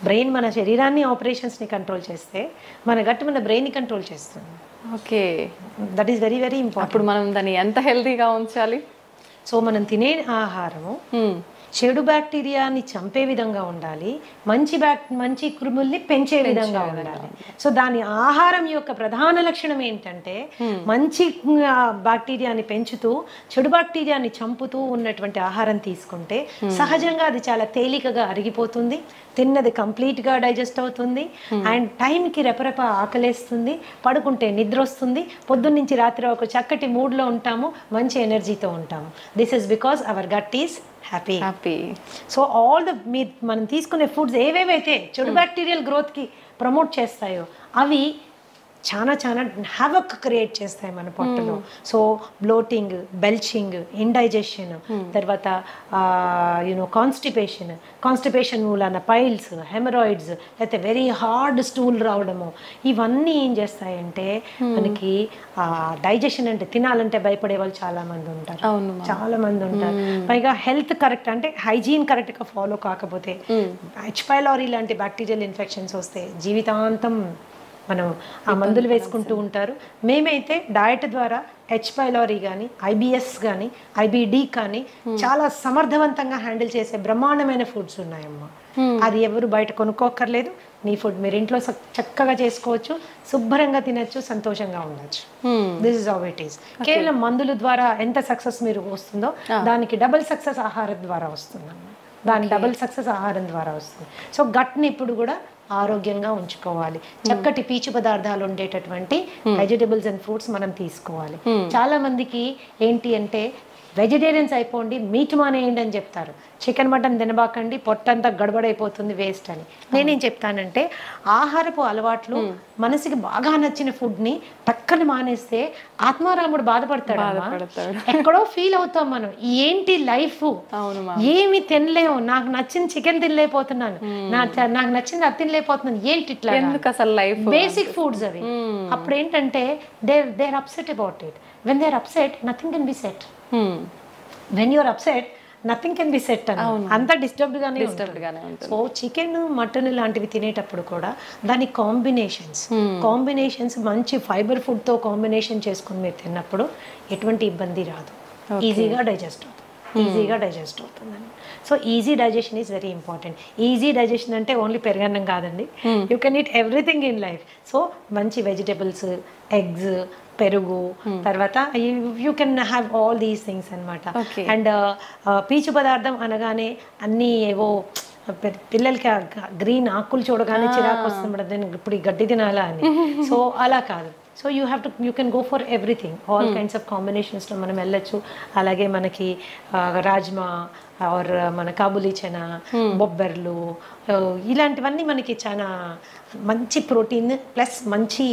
Brain మన శరీరాన్ని ఆపరేషన్స్ని కంట్రోల్ చేస్తే మన గట్ మన బ్రెయిన్ని కంట్రోల్ చేస్తుంది. Okay, that is very very important. అప్పుడు మనం దాన్ని ఎంత హెల్తీగా ఉంచాలి? సో మనం తినే ఆహారము చెడు బ్యాక్టీరియాని చంపే విధంగా ఉండాలి, మంచి క్రిముల్ని పెంచే విధంగా ఉండాలి. సో దాని ఆహారం యొక్క ప్రధాన లక్షణం ఏంటంటే మంచి బ్యాక్టీరియాని పెంచుతూ చెడు బ్యాక్టీరియాని చంపుతూ ఉన్నటువంటి ఆహారం తీసుకుంటే సహజంగా అది చాలా తేలికగా అరిగిపోతుంది, తిన్నది కంప్లీట్గా డైజెస్ట్ అవుతుంది, అండ్ టైంకి రెపరెప ఆకలేస్తుంది, పడుకుంటే నిద్ర వస్తుంది, పొద్దున్నుంచి రాత్రి ఒక చక్కటి మూడ్లో ఉంటాము, మంచి ఎనర్జీతో ఉంటాము. This is because our gut is happy. So all మనం తీసుకునే ఫుడ్స్ ఏవేవైతే చెడు బ్యాక్టీరియల్ గ్రోత్కి ప్రమోట్ చేస్తాయో అవి చాలా హ్యావక్ క్రియేట్ చేస్తాయి మన పొట్టలో. సో బ్లోటింగ్, బెల్చింగ్, ఇండైజెషన్, తర్వాత కాన్స్టిపేషన్ మూలాన పైల్స్, హెమరాయిడ్స్, లేకపోతే వెరీ హార్డ్ స్టూల్ రావడము, ఇవన్నీ ఏం చేస్తాయంటే మనకి డైజెషన్ అంటే తినాలంటే భయపడే వాళ్ళు చాలా మంది ఉంటారు. పైగా హెల్త్ కరెక్ట్ అంటే హైజీన్ కరెక్ట్గా ఫాలో కాకపోతే హెచ్ పైలోరీ లాంటి బ్యాక్టీరియల్ ఇన్ఫెక్షన్స్ వస్తే జీవితాంతం మనం ఆ మందులు వేసుకుంటూ ఉంటారు. మేమైతే డయట్ ద్వారా హెచ్ పైలోరీ కానీ, ఐబిఎస్ కానీ, ఐబిడి కానీ చాలా సమర్థవంతంగా హ్యాండిల్ చేసే బ్రహ్మాండమైన ఫుడ్స్ ఉన్నాయమ్మా. అది ఎవరు బయట కొనుక్కోక్కర్లేదు. మీ ఫుడ్ మీరు ఇంట్లో చక్కగా చేసుకోవచ్చు, శుభ్రంగా తినచ్చు, సంతోషంగా ఉండొచ్చు. This is how it is. కేవలం మందుల ద్వారా ఎంత సక్సెస్ మీరు వస్తుందో దానికి డబుల్ సక్సెస్ ఆహారం ద్వారా వస్తుంది. దాని డబుల్ సక్సెస్ ఆహారం ద్వారా వస్తుంది. సో గట్ని ఇప్పుడు కూడా ఆరోగ్యంగా ఉంచుకోవాలి. చక్కటి పీచు పదార్థాలు ఉండేటటువంటి వెజిటబుల్స్ అండ్ ఫ్రూట్స్ మనం తీసుకోవాలి. చాలా మందికి ఏంటి అంటే వెజిటేరియన్స్ అయిపోండి, మీట్ మానేయండి అని చెప్తారు. చికెన్ మటన్ తినబాకండి, పొట్టంతా గడబడైపోతుంది, వేస్ట్ అని. నేనేం చెప్తానంటే ఆహారపు అలవాట్లు మనసుకి బాగా నచ్చిన ఫుడ్ని పక్కన మానేస్తే ఆత్మారాముడు బాధపడతాడు. ఎక్కడో ఫీల్ అవుతాం మనం, ఏంటి లైఫ్, ఏమి తినలేము, నాకు నచ్చిన చికెన్ తినలేకపోతున్నాను, నాకు నచ్చింది అది తినలేకపోతున్నాను, ఏంటి ఇట్లా అసలు లైఫ్ బేసిక్ ఫుడ్స్ అవి. అప్పుడు ఏంటంటే they are upset about it. When they are upset nothing can be set. When you're upset nothing can be set అని అంతా డిస్టర్బ్డ్ గానే ఉంటుంది. సో చికెన్ మటన్ లాంటివి తినేటప్పుడు కూడా దాని కాంబినేషన్స్ మంచి ఫైబర్ ఫుడ్ తో కాంబినేషన్ చేసుకుని మీరు తిన్నప్పుడు ఎటువంటి ఇబ్బంది రాదు, ఈజీగా డైజెస్ట్ అవుతుంది. So easy digestion is very important. Easy digestion అంటే ఓన్లీ పెరుగన్నం కాదండి, you can eat everything in life. So మంచి వెజిటబుల్స్, ఎగ్స్, పెరుగు, తర్వాత you can have all these things అనమాట. అండ్ పీచు పదార్థం అనగానే అన్నీ ఏవో పిల్లలకి గ్రీన్ ఆకులు చూడగానే చిరాకు వస్తుంది, ఇప్పుడు ఈ గడ్డి తినాలా అని. సో అలా కాదు. So you can go for everything, all kinds of కాంబినేషన్స్లో మనం వెళ్ళచ్చు. అలాగే మనకి రాజ్మా ఆర్ మన కాబూలీ చనా, బొబ్బర్లు, ఇలాంటివన్నీ మనకి చాలా మంచి ప్రోటీన్ ప్లస్ మంచి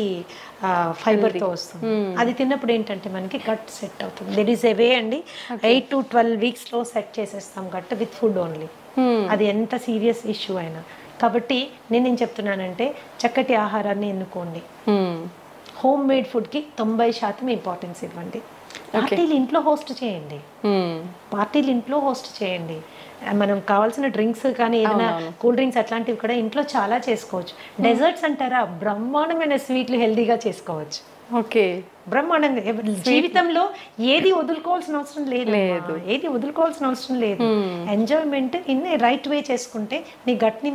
ఫైబర్తో వస్తుంది. అది తిన్నప్పుడు ఏంటంటే మనకి గట్ సెట్ అవుతుంది. దెర్ ఈస్ ఏ వే అండి, 8 to 12 weeksలో సెట్ చేసేస్తాం గట్ విత్ ఫుడ్ ఓన్లీ. అది ఎంత సీరియస్ ఇష్యూ అయినా. కాబట్టి నేనేం చెప్తున్నానంటే చక్కటి ఆహారాన్ని ఎన్నుకోండి. హోమ్ మేడ్ ఫుడ్కి 90% ఇంపార్టెన్స్ ఇవ్వండి. పార్టీలు ఇంట్లో హోస్ట్ చేయండి. మనం కావాల్సిన డ్రింక్స్ కానీ ఏదైనా కూల్ డ్రింక్స్ అట్లాంటివి కూడా ఇంట్లో చాలా చేసుకోవచ్చు. డెజర్ట్స్ అంటారా, బ్రహ్మాండమైన స్వీట్లు హెల్దీగా చేసుకోవచ్చు. ఓకే, బ్రహ్మాండంగా. జీవితంలో ఏది వదులుకోవాల్సిన అవసరం లేదు. ఎంజాయ్మెంట్ ఇన్ రైట్ వే చేసుకుంటే నీ గట్ని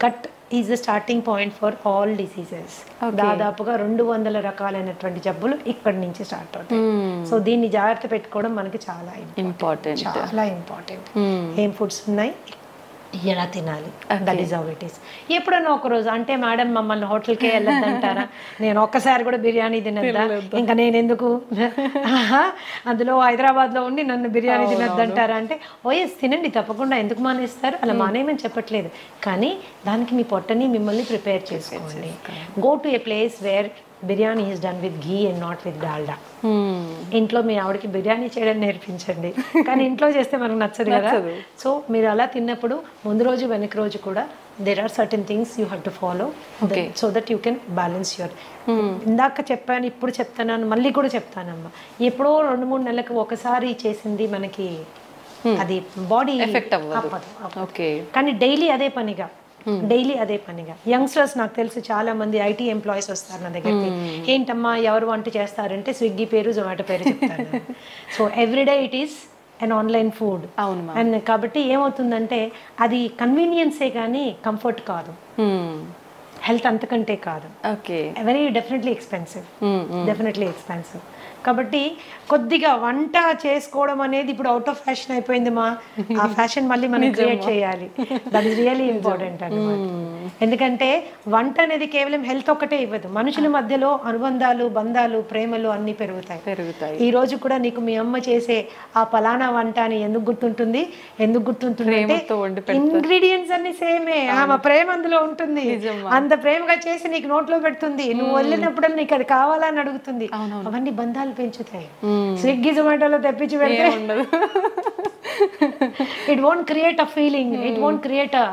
gut is the starting point for all diseases. దాదాపుగా 200 రకాలైనటువంటి జబ్బులు ఇక్కడి నుంచి స్టార్ట్ అవుతాయి. సో దీన్ని జాగ్రత్త పెట్టుకోవడం మనకి చాలా ఇంపార్టెంట్. ఏం ఫుడ్స్ ఉన్నాయి, ఎలా తినాలి, that is how it is. ఎప్పుడన్నా ఒక రోజు అంటే మేడం మమ్మల్ని హోటల్కే వెళ్ళొద్దంటారా, నేను ఒక్కసారి కూడా బిర్యానీ తినద్దా, ఇంకా నేను ఎందుకు అందులో హైదరాబాద్లో ఉండి నన్ను బిర్యానీ తినద్దంటారా అంటే ఓఎస్ తినండి, తప్పకుండా, ఎందుకు మానేస్తారు, అలా మానేయమని చెప్పట్లేదు. కానీ దానికి మీ పొట్టని మిమ్మల్ని ప్రిపేర్ చేసుకోండి. Go to A place where biryani is done with ghee and not with Dalda. ఇంట్లో మీ ఆవిడకి బిర్యానీ చేయడం నేర్పించండి, కానీ ఇంట్లో చేస్తే మనకు నచ్చదు కదా. సో మీరు అలా తిన్నప్పుడు ముందు రోజు వెనక రోజు కూడా there are certain things you have to follow so that you can balance your. ఇందాక చెప్పాను, ఇప్పుడు చెప్తాను, మళ్ళీ కూడా చెప్తానమ్మా, ఎప్పుడో 2-3 నెలలకు ఒకసారి చేసింది మనకి అది బాడీ ఎఫెక్ట్ అవ్వదు. కానీ డైలీ అదే పనిగా యంగ్స్టర్స్, నాకు తెలుసు చాలా మంది ఐటీ ఎంప్లాయీస్ వస్తారు నా దగ్గరికి, ఏంటమ్మా ఎవరు వంట చేస్తారంటే స్విగ్గీ పేరు, జొమాటో పేరు చెప్తారు. So everyday it is and online food. And కాబట్టి ఏమవుతుందంటే అది కన్వీనియన్సే కానీ కంఫర్ట్ కాదు, హెల్త్ అంతకంటే కాదు. Very definitely expensive. కాబట్టి కొద్దిగా వంట చేసుకోవడం అనేది ఇప్పుడు అవుట్ ఆఫ్ ఫ్యాషన్ అయిపోయింది మా, ఆ ఫ్యాషన్ మళ్ళీ మనం క్రియేట్ చేయాలి. దట్ ఈస్ రియల్లీ ఇంపార్టెంట్ అన్నమాట. ఎందుకంటే వంట అనేది కేవలం హెల్త్ ఒక్కటే ఇవ్వదు, మనుషుల మధ్యలో అనుబంధాలు, బంధాలు, ప్రేమలు అన్ని పెరుగుతాయి. ఈ రోజు కూడా నీకు మీ అమ్మ చేసే ఆ పలానా వంట అని ఎందుకు గుర్తుంటుంది అంటే ఇంగ్రీడియంట్స్ అన్ని సేమే, ఆమె ప్రేమ అందులో ఉంటుంది, అంత ప్రేమగా చేసి నీకు నోట్లో పెడుతుంది, నువ్వు వెళ్ళినప్పుడు నీకు అది కావాలని అడుగుతుంది. అవన్నీ బంధాలు పెంచుతాయి. స్విగ్గీ జొమాటోలో తెప్పించి పెడితే it won't create a feeling, it won't create a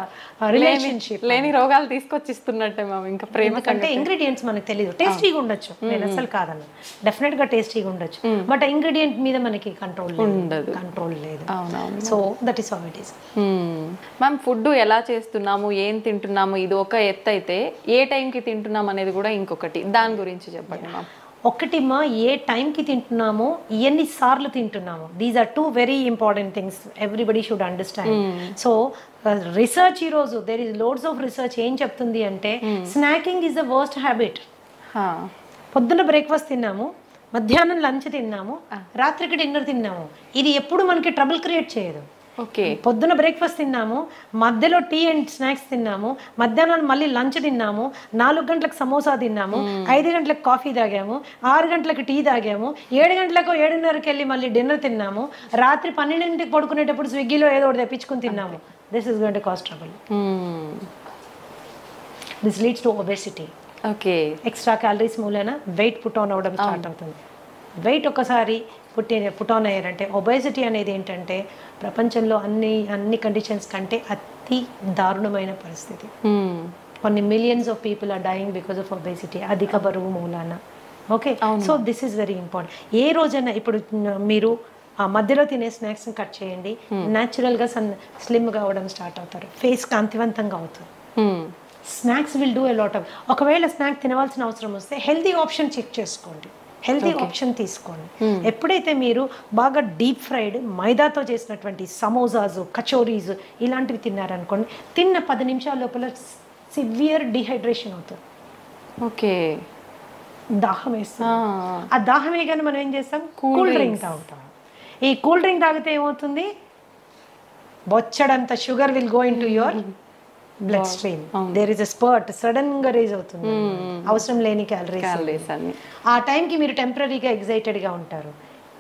relationship. లేని రోగాలు తీసుకొచ్చిస్తున్నట్టే మ్యామ్. ఇంకా ప్రేమ కంటే ఇంగ్రీడియంట్స్ మనకు తెలియదు. టేస్టీగా ఉండొచ్చు, నేను అసలు కాదన్న, డెఫినెట్ గా టేస్టీగా ఉండొచ్చు, బట్ ఇంగ్రీడియంట్ మీద మనకి కంట్రోల్ లేదు. So that is how it is. Ma'am food ఎలా చేస్తున్నాము, ఏం తింటున్నాము, ఇది ఒక ఎత్తు అయితే ఏ టైంకి తింటున్నాం అనేది కూడా ఇంకొకటి, దాని గురించి చెప్పండి మ్యామ్. ఒకటిమా ఏ టైంకి తింటున్నామో ఎన్నిసార్లు తింటున్నామో, these are 2 very important things everybody should understand. So research ఈరోజు there is loads of research ఏం చెప్తుంది అంటే snacking is the worst habit. పొద్దున్న బ్రేక్ఫాస్ట్ తిన్నాము, మధ్యాహ్నం లంచ్ తిన్నాము, రాత్రికి డిన్నర్ తిన్నాము, ఇది ఎప్పుడు మనకి ట్రబుల్ క్రియేట్ చేయదు. ఓకే, పొద్దున్న బ్రేక్ఫాస్ట్ తిన్నాము, మధ్యలో టీ అండ్ స్నాక్స్ తిన్నాము, మధ్యాహ్నం మళ్ళీ లంచ్ తిన్నాము, 4 గంటలకు సమోసా తిన్నాము, 5 గంటలకు కాఫీ తాగాము, 6 గంటలకు టీ తాగాము, 7 గంటలకు 7:30కి వెళ్ళి మళ్ళీ డిన్నర్ తిన్నాము, రాత్రి 12ంటికి పడుకునేటప్పుడు స్విగ్గీలో ఏదో ఒకటి తెప్పించుకుని తిన్నాము. This is going to cause trouble. This leads to obesity. Okay, extra calories మూలన వెయిట్ పుట్ ఆన్ అవ్వడం స్టార్ట్ అవుతుంది. వెయిట్ ఒకసారి పుట్ ఆన్ అయ్యారంటే, ఒబెసిటీ అనేది ఏంటంటే ప్రపంచంలో అన్ని కండిషన్స్ కంటే అతి దారుణమైన పరిస్థితి. కొన్ని millions of people are dying because of obesity, అధిక బరువు మూలాన. Okay, so this is very important. ఏ రోజైనా ఇప్పుడు మీరు ఆ మధ్యలో తినే స్నాక్స్ని కట్ చేయండి, న్యాచురల్గా స్లిమ్గా అవ్వడం స్టార్ట్ అవుతారు, ఫేస్ కాంతివంతంగా అవుతుంది. Snacks will do a lot of. ఒకవేళ స్నాక్ తినవలసిన అవసరం వస్తే హెల్తీ ఆప్షన్ చెక్ చేసుకోండి, హెల్తీ ఆప్షన్ తీసుకోండి. ఎప్పుడైతే మీరు బాగా డీప్ ఫ్రైడ్ మైదాతో చేసినటువంటి సమోసాస్, కచోరీస్ ఇలాంటివి తిన్నారనుకోండి, తిన్న 10 నిమిషాల లోపల సివియర్ డిహైడ్రేషన్ అవుతుంది. ఓకే, దాహం వేస్తుంది. ఆ దాహం వేయగానే మనం ఏం చేస్తాం, కూల్ డ్రింక్ తాగుతాం. ఈ కూల్ డ్రింక్ తాగితే ఏమవుతుంది, బొచ్చడంత sugar will go into your bloodstream. There is a spurt, sudden గా రేజ్ అవుతుంది, అవసరం లేని క్యాలరీస్. ఆ టైంకి మీరు టెంపరీగా ఎగ్జైటెడ్గా ఉంటారు.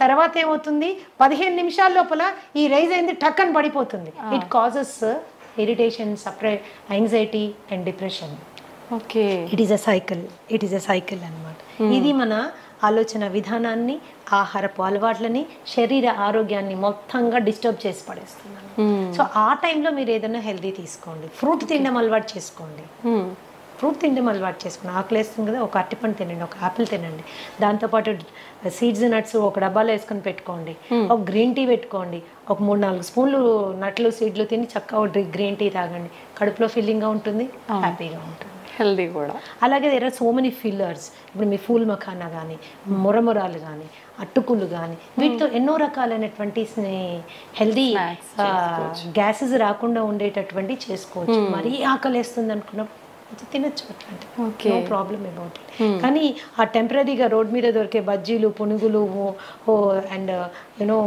తర్వాత ఏమవుతుంది, 15 నిమిషాల లోపల ఈ రైజ్ అయింది టక్ అని పడిపోతుంది. It causes irritation, anxiety and depression. Okay, it is a cycle అన్నమాట. ఇది మన ఆలోచన విధానాన్ని, ఆహారపు అలవాట్లని, శరీర ఆరోగ్యాన్ని మొత్తంగా డిస్టర్బ్ చేసి పడేస్తున్నాను. సో ఆ టైంలో మీరు ఏదైనా హెల్దీ తీసుకోండి, ఫ్రూట్ తినడం అలవాటు చేసుకోండి. ఆకలి వేస్తుంది కదా, ఒక అరటిపండు తినండి, ఒక ఆపిల్ తినండి, దాంతోపాటు సీడ్స్ నట్స్ ఒక డబ్బాలో వేసుకొని పెట్టుకోండి, ఒక గ్రీన్ టీ పెట్టుకోండి, ఒక 3-4 స్పూన్లు నట్లు సీడ్లు తిని చక్కగా గ్రీన్ టీ తాగండి. కడుపులో ఫీలింగ్గా ఉంటుంది, హ్యాపీగా ఉంటుంది, హెల్దీ కూడా. అలాగే there are so many fillers. ఇప్పుడు మీ ఫూల్ మఖానా కానీ, మురమురాలు కానీ, అట్టుకులు కానీ, వీటితో ఎన్నో రకాలైనటువంటి హెల్దీ గ్యాసెస్ రాకుండా ఉండేటటువంటి చేసుకోవచ్చు. మరీ ఆకలి వేస్తుంది అనుకున్నప్పుడు తినచ్చు, అట్లాంటి నో ప్రాబ్లమ్ అబౌట్ ఇట్. కానీ ఆ టెంపరీగా రోడ్ మీద దొరికే బజ్జీలు, పునుగులు అండ్ యూనో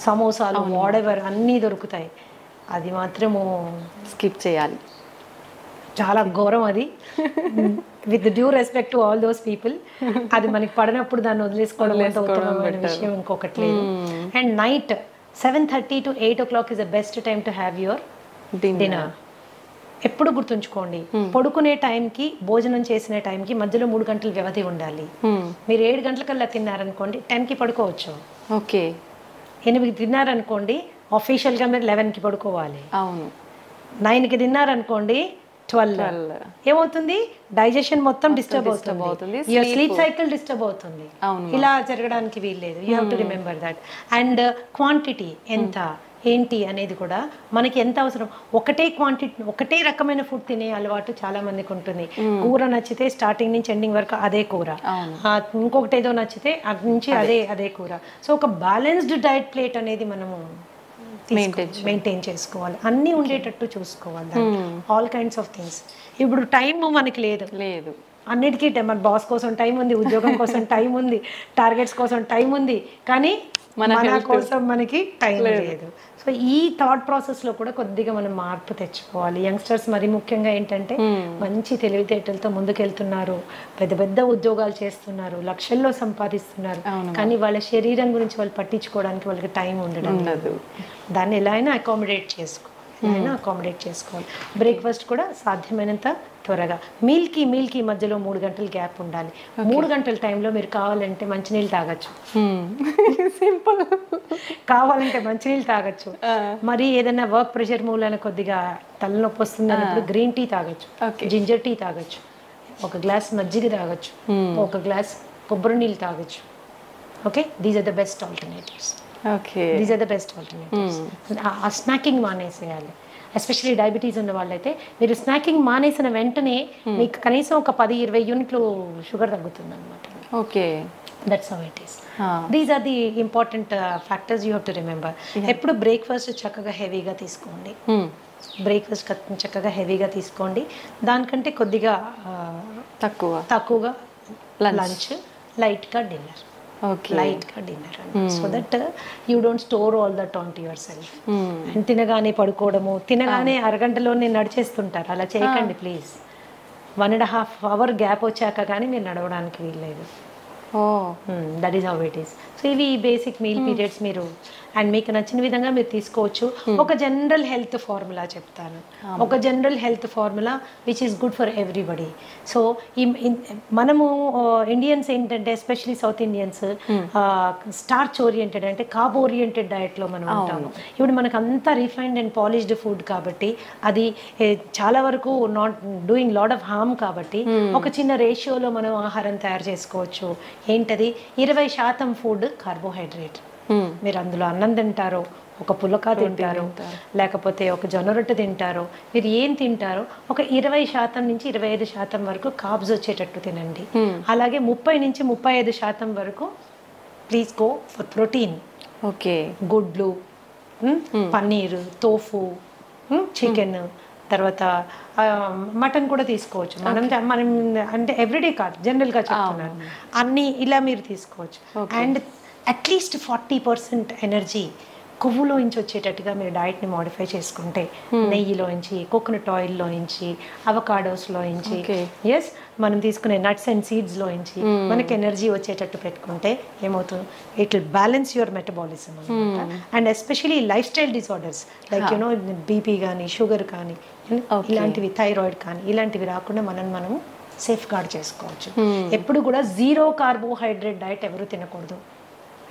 సమోసాలు, వాడెవర్ అన్నీ దొరుకుతాయి, అది మాత్రము స్కిప్ చేయాలి. చాలా ఘోరం అది. With due respect to all those people, అది మనకి పడినప్పుడు దాన్ని వదిలేసుకోవడం ఉత్తమమైన విషయం ఇంకొకటి లేదు. And night 7:30 to 8 o'clock is the best time to have your dinner. ఎప్పుడు గుర్తుంచుకోండి, పడుకునే టైంకి, భోజనం చేసిన టైంకి మధ్యలో 3 గంటల వ్యవధి ఉండాలి. మీరు 7 గంటలకల్లా తిన్నారనుకోండి, 10కి పడుకోవచ్చు. ఓకే, 8కి తిన్నారనుకోండి, ఆఫీషియల్గా మీరు 11కి పడుకోవాలి. అవును. 9కి తిన్నారనుకోండి, 12 ఏమవుతుంది, డైజెషన్ మొత్తం డిస్టర్బ్ అవుతుంది, యువర్ స్లీప్ సైకిల్ డిస్టర్బ్ అవుతుంది. ఇలా జరగడానికి వీల్లేదు. You have to remember that. And quantity ఎంత ఏంటి అనేది కూడా మనకి ఎంత అవసరం. ఒకటే రకమైన ఫుడ్ తినే అలవాటు చాలా మందికి ఉంటుంది. కూర నచ్చితే స్టార్టింగ్ నుంచి ఎండింగ్ వరకు అదే కూర, ఇంకొకటి ఏదో నచ్చితే అటు నుంచి అదే కూర. సో ఒక బ్యాలెన్స్డ్ డైట్ ప్లేట్ అనేది మనము మెయింటైన్ చేసుకోవాలి, అన్నీ ఉండేటట్టు చూసుకోవాలి, ఆల్ కైండ్స్ ఆఫ్ థింగ్స్. ఇప్పుడు టైం మనకి లేదు, అన్నిటికీ మన బాస్ కోసం టైం ఉంది, ఉద్యోగం కోసం టైం ఉంది, టార్గెట్స్ కోసం టైం ఉంది, కానీ మన కోసం మనకి టైం లేదు. సో ఈ థాట్ ప్రాసెస్లో కూడా కొద్దిగా మనం మార్పు తెచ్చుకోవాలి. యంగ్స్టర్స్ మరి ముఖ్యంగా ఏంటంటే మంచి తెలివితేటలతో ముందుకెళ్తున్నారు, పెద్ద పెద్ద ఉద్యోగాలు చేస్తున్నారు, లక్షల్లో సంపాదిస్తున్నారు, కానీ వాళ్ళ శరీరం గురించి వాళ్ళు పట్టించుకోవడానికి వాళ్ళకి టైం ఉండడం లేదు. దాన్ని ఎలా అయినా అకామిడేట్ చేసుకోవాలి. బ్రేక్ఫాస్ట్ కూడా సాధ్యమైనంత త్వరగా, మీల్కి మధ్యలో 3 గంటల గ్యాప్ ఉండాలి. 3 గంటల టైంలో మీరు కావాలంటే మంచినీళ్ళు తాగొచ్చు, సింపుల్. కావాలంటే మంచినీళ్ళు తాగొచ్చు. మరి ఏదైనా వర్క్ ప్రెషర్ మూలన కొద్దిగా తలనొప్పి వస్తుంది అన్నప్పుడు గ్రీన్ టీ తాగొచ్చు, జింజర్ టీ తాగొచ్చు, ఒక గ్లాస్ మజ్జిగ తాగొచ్చు, ఒక గ్లాస్ కొబ్బరి నీళ్ళు తాగొచ్చు. Okay, these are the best alternatives. ఆ స్నాకింగ్ మానేసేయాలి. ఎస్పెషల్లీ డయాబెటీస్ ఉన్న వాళ్ళైతే మీరు స్నాకింగ్ మానేసిన వెంటనే మీకు కనీసం ఒక 10-20 యూనిట్లు షుగర్ తగ్గుతుంది అనమాట. Okay, that's how it is. These are the important factors you have to remember. ఎప్పుడు బ్రేక్ఫాస్ట్ చక్కగా హెవీగా తీసుకోండి, బ్రేక్ఫాస్ట్ చక్కగా హెవీగా తీసుకోండి. దానికంటే కొద్దిగా తక్కువగా లంచ్, లైట్గా డిన్నర్. లైట్గా డిన్నర్ అండి. So that you don't store all that on to your self. And తినగానే పడుకోవడము, తినగానే అరగంటలోనే నడిచేస్తుంటారు, అలా చేయకండి ప్లీజ్. 1.5 hour గ్యాప్ వచ్చాక కానీ మీరు నడవడానికి వీల్లేదు. That is how it is. So ఇవి బేసిక్ మీల్ పీరియడ్స్ మీరు అండ్ మీకు నచ్చిన విధంగా మీరు తీసుకోవచ్చు. ఒక జనరల్ హెల్త్ ఫార్ములా చెప్తాను, ఒక general health formula which is good for everybody. So మనము ఇండియన్స్ ఏంటంటే especially south Indians starch oriented అంటే కార్బ్ ఓరియంటెడ్ డయట్లో మనం ఉంటాము. ఇప్పుడు మనకు అంతా రిఫైన్డ్ అండ్ పాలిష్డ్ ఫుడ్ కాబట్టి అది చాలా వరకు not doing lot of harm. కాబట్టి ఒక చిన్న రేషియోలో మనం ఆహారం తయారు చేసుకోవచ్చు. ఏంటది? 20% ఫుడ్ కార్బోహైడ్రేట్. మీరు అందులో అన్నం తింటారో, ఒక పులక తింటారో, లేకపోతే ఒక జొన్న రొట్టె తింటారో, మీరు ఏం తింటారో ఒక 20% నుంచి 25% వరకు కార్బ్స్ వచ్చేటట్టు తినండి. అలాగే 30 నుంచి 35% వరకు please go for protein. Okay, గుడ్లు, పన్నీరు, తోఫు, చికెన్, తర్వాత మటన్ కూడా తీసుకోవచ్చు. మనం అంటే ఎవ్రీడే కాదు, జనరల్గా చెప్తున్నాను. అన్నీ ఇలా మీరు తీసుకోవచ్చు. అండ్ అట్లీస్ట్ 40% ఎనర్జీ కొవ్వులోంచి వచ్చేటట్టుగా మీరు డైట్ని మోడిఫై చేసుకుంటే, నెయ్యిలోంచి, కోకోనట్ ఆయిల్లోంచి, అవకాడోస్లోంచి, ఎస్ మనం తీసుకునే నట్స్ అండ్ సీడ్స్లోంచి మనకి ఎనర్జీ వచ్చేటట్టు పెట్టుకుంటే ఏమవుతుంది? It will balance your metabolism అనమాట. And especially lifestyle disorders like you know BP కానీ, షుగర్ కానీ, ఇలాంటివి, థైరాయిడ్ కానీ, ఇలాంటివి రాకుండా మనము సేఫ్ గార్డ్ చేసుకోవచ్చు. ఎప్పుడు కూడా 0 కార్బోహైడ్రేట్ డైట్ ఎవరు తినకూడదు.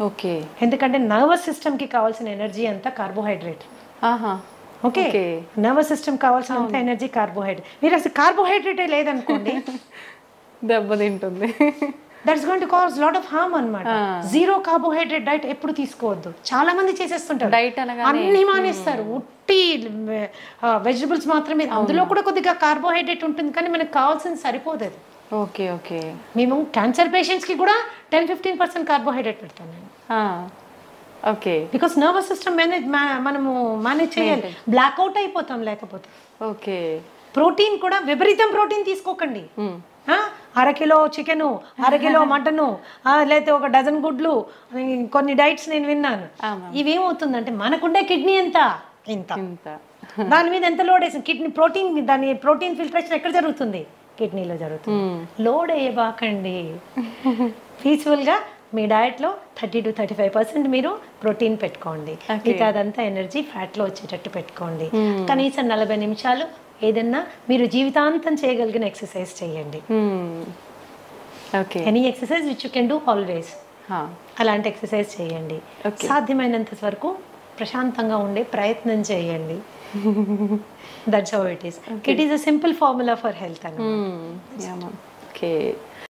ఓకే, ఎందుకంటే నర్వస్ సిస్టమ్కి కావాల్సిన ఎనర్జీ అంతా కార్బోహైడ్రేట్. ఓకే, నర్వస్ సిస్టమ్ కావాల్సినంత ఎనర్జీ కార్బోహైడ్రేట్. మీరు అసలు కార్బోహైడ్రేటే లేదనుకోండి, దెబ్బతింటుంది. That's going to cause lot of harm అన్నమాట. 0 కార్బోహైడ్రేట్ డైట్ ఎప్పుడు తీసుకోవద్దు. చాలా మంది చేసేస్తుంటారు, డైట్ అన్ని మానేస్తారు, ఉట్టి వెజిటబుల్స్ మాత్రమే. అందులో కూడా కొద్దిగా కార్బోహైడ్రేట్ ఉంటుంది, కానీ మనకు కావాల్సింది సరిపోదు అది. ఓకే ఓకే, మేము క్యాన్సర్ పేషెంట్స్కి కూడా 10-15% కార్బోహైడ్రేట్ పెడతాం నేను. ఓకే, బికాస్ నర్వస్ సిస్టమ్ మనము మేనేజ్ చేయాలి, బ్లాక్అవుట్ అయిపోతాం లేకపోతే. ఓకే, ప్రోటీన్ కూడా విపరీతం ప్రోటీన్ తీసుకోకండి. 1/2 కిలో చికెను, 1/2 కిలో మటను, లేకపోతే 1 డజన్ గుడ్లు, కొన్ని డైట్స్ నేను విన్నాను. ఇవేమవుతుందంటే మనకుండే కిడ్నీ ఎంత ఇంత, దాని మీద ఎంత లోడ్ వేసింది కిడ్నీ. ప్రోటీన్ ఫిల్టరేషన్ ఎక్కడ జరుగుతుంది? కిడ్నీలో జరుగుతుంది. లోడ్ వేయబాకండి. పీస్ఫుల్గా మీ డయట్లో 30-35% మీరు ప్రోటీన్ పెట్టుకోండి. మిగతా అదంతా ఎనర్జీ ఫ్యాట్లో వచ్చేటట్టు పెట్టుకోండి. కనీసం 40 నిమిషాలు ఏదన్నా మీరు జీవితాంతం చేయగలిగిన ఎక్సర్సైజ్ చేయండి. Any exercise which you can do always, అలాంటి ఎక్సర్సైజ్ చేయండి. సాధ్యమైనంత వరకు ప్రశాంతంగా ఉండే ప్రయత్నం చేయండి. That's how it is. It is a simple formula for health. Okay.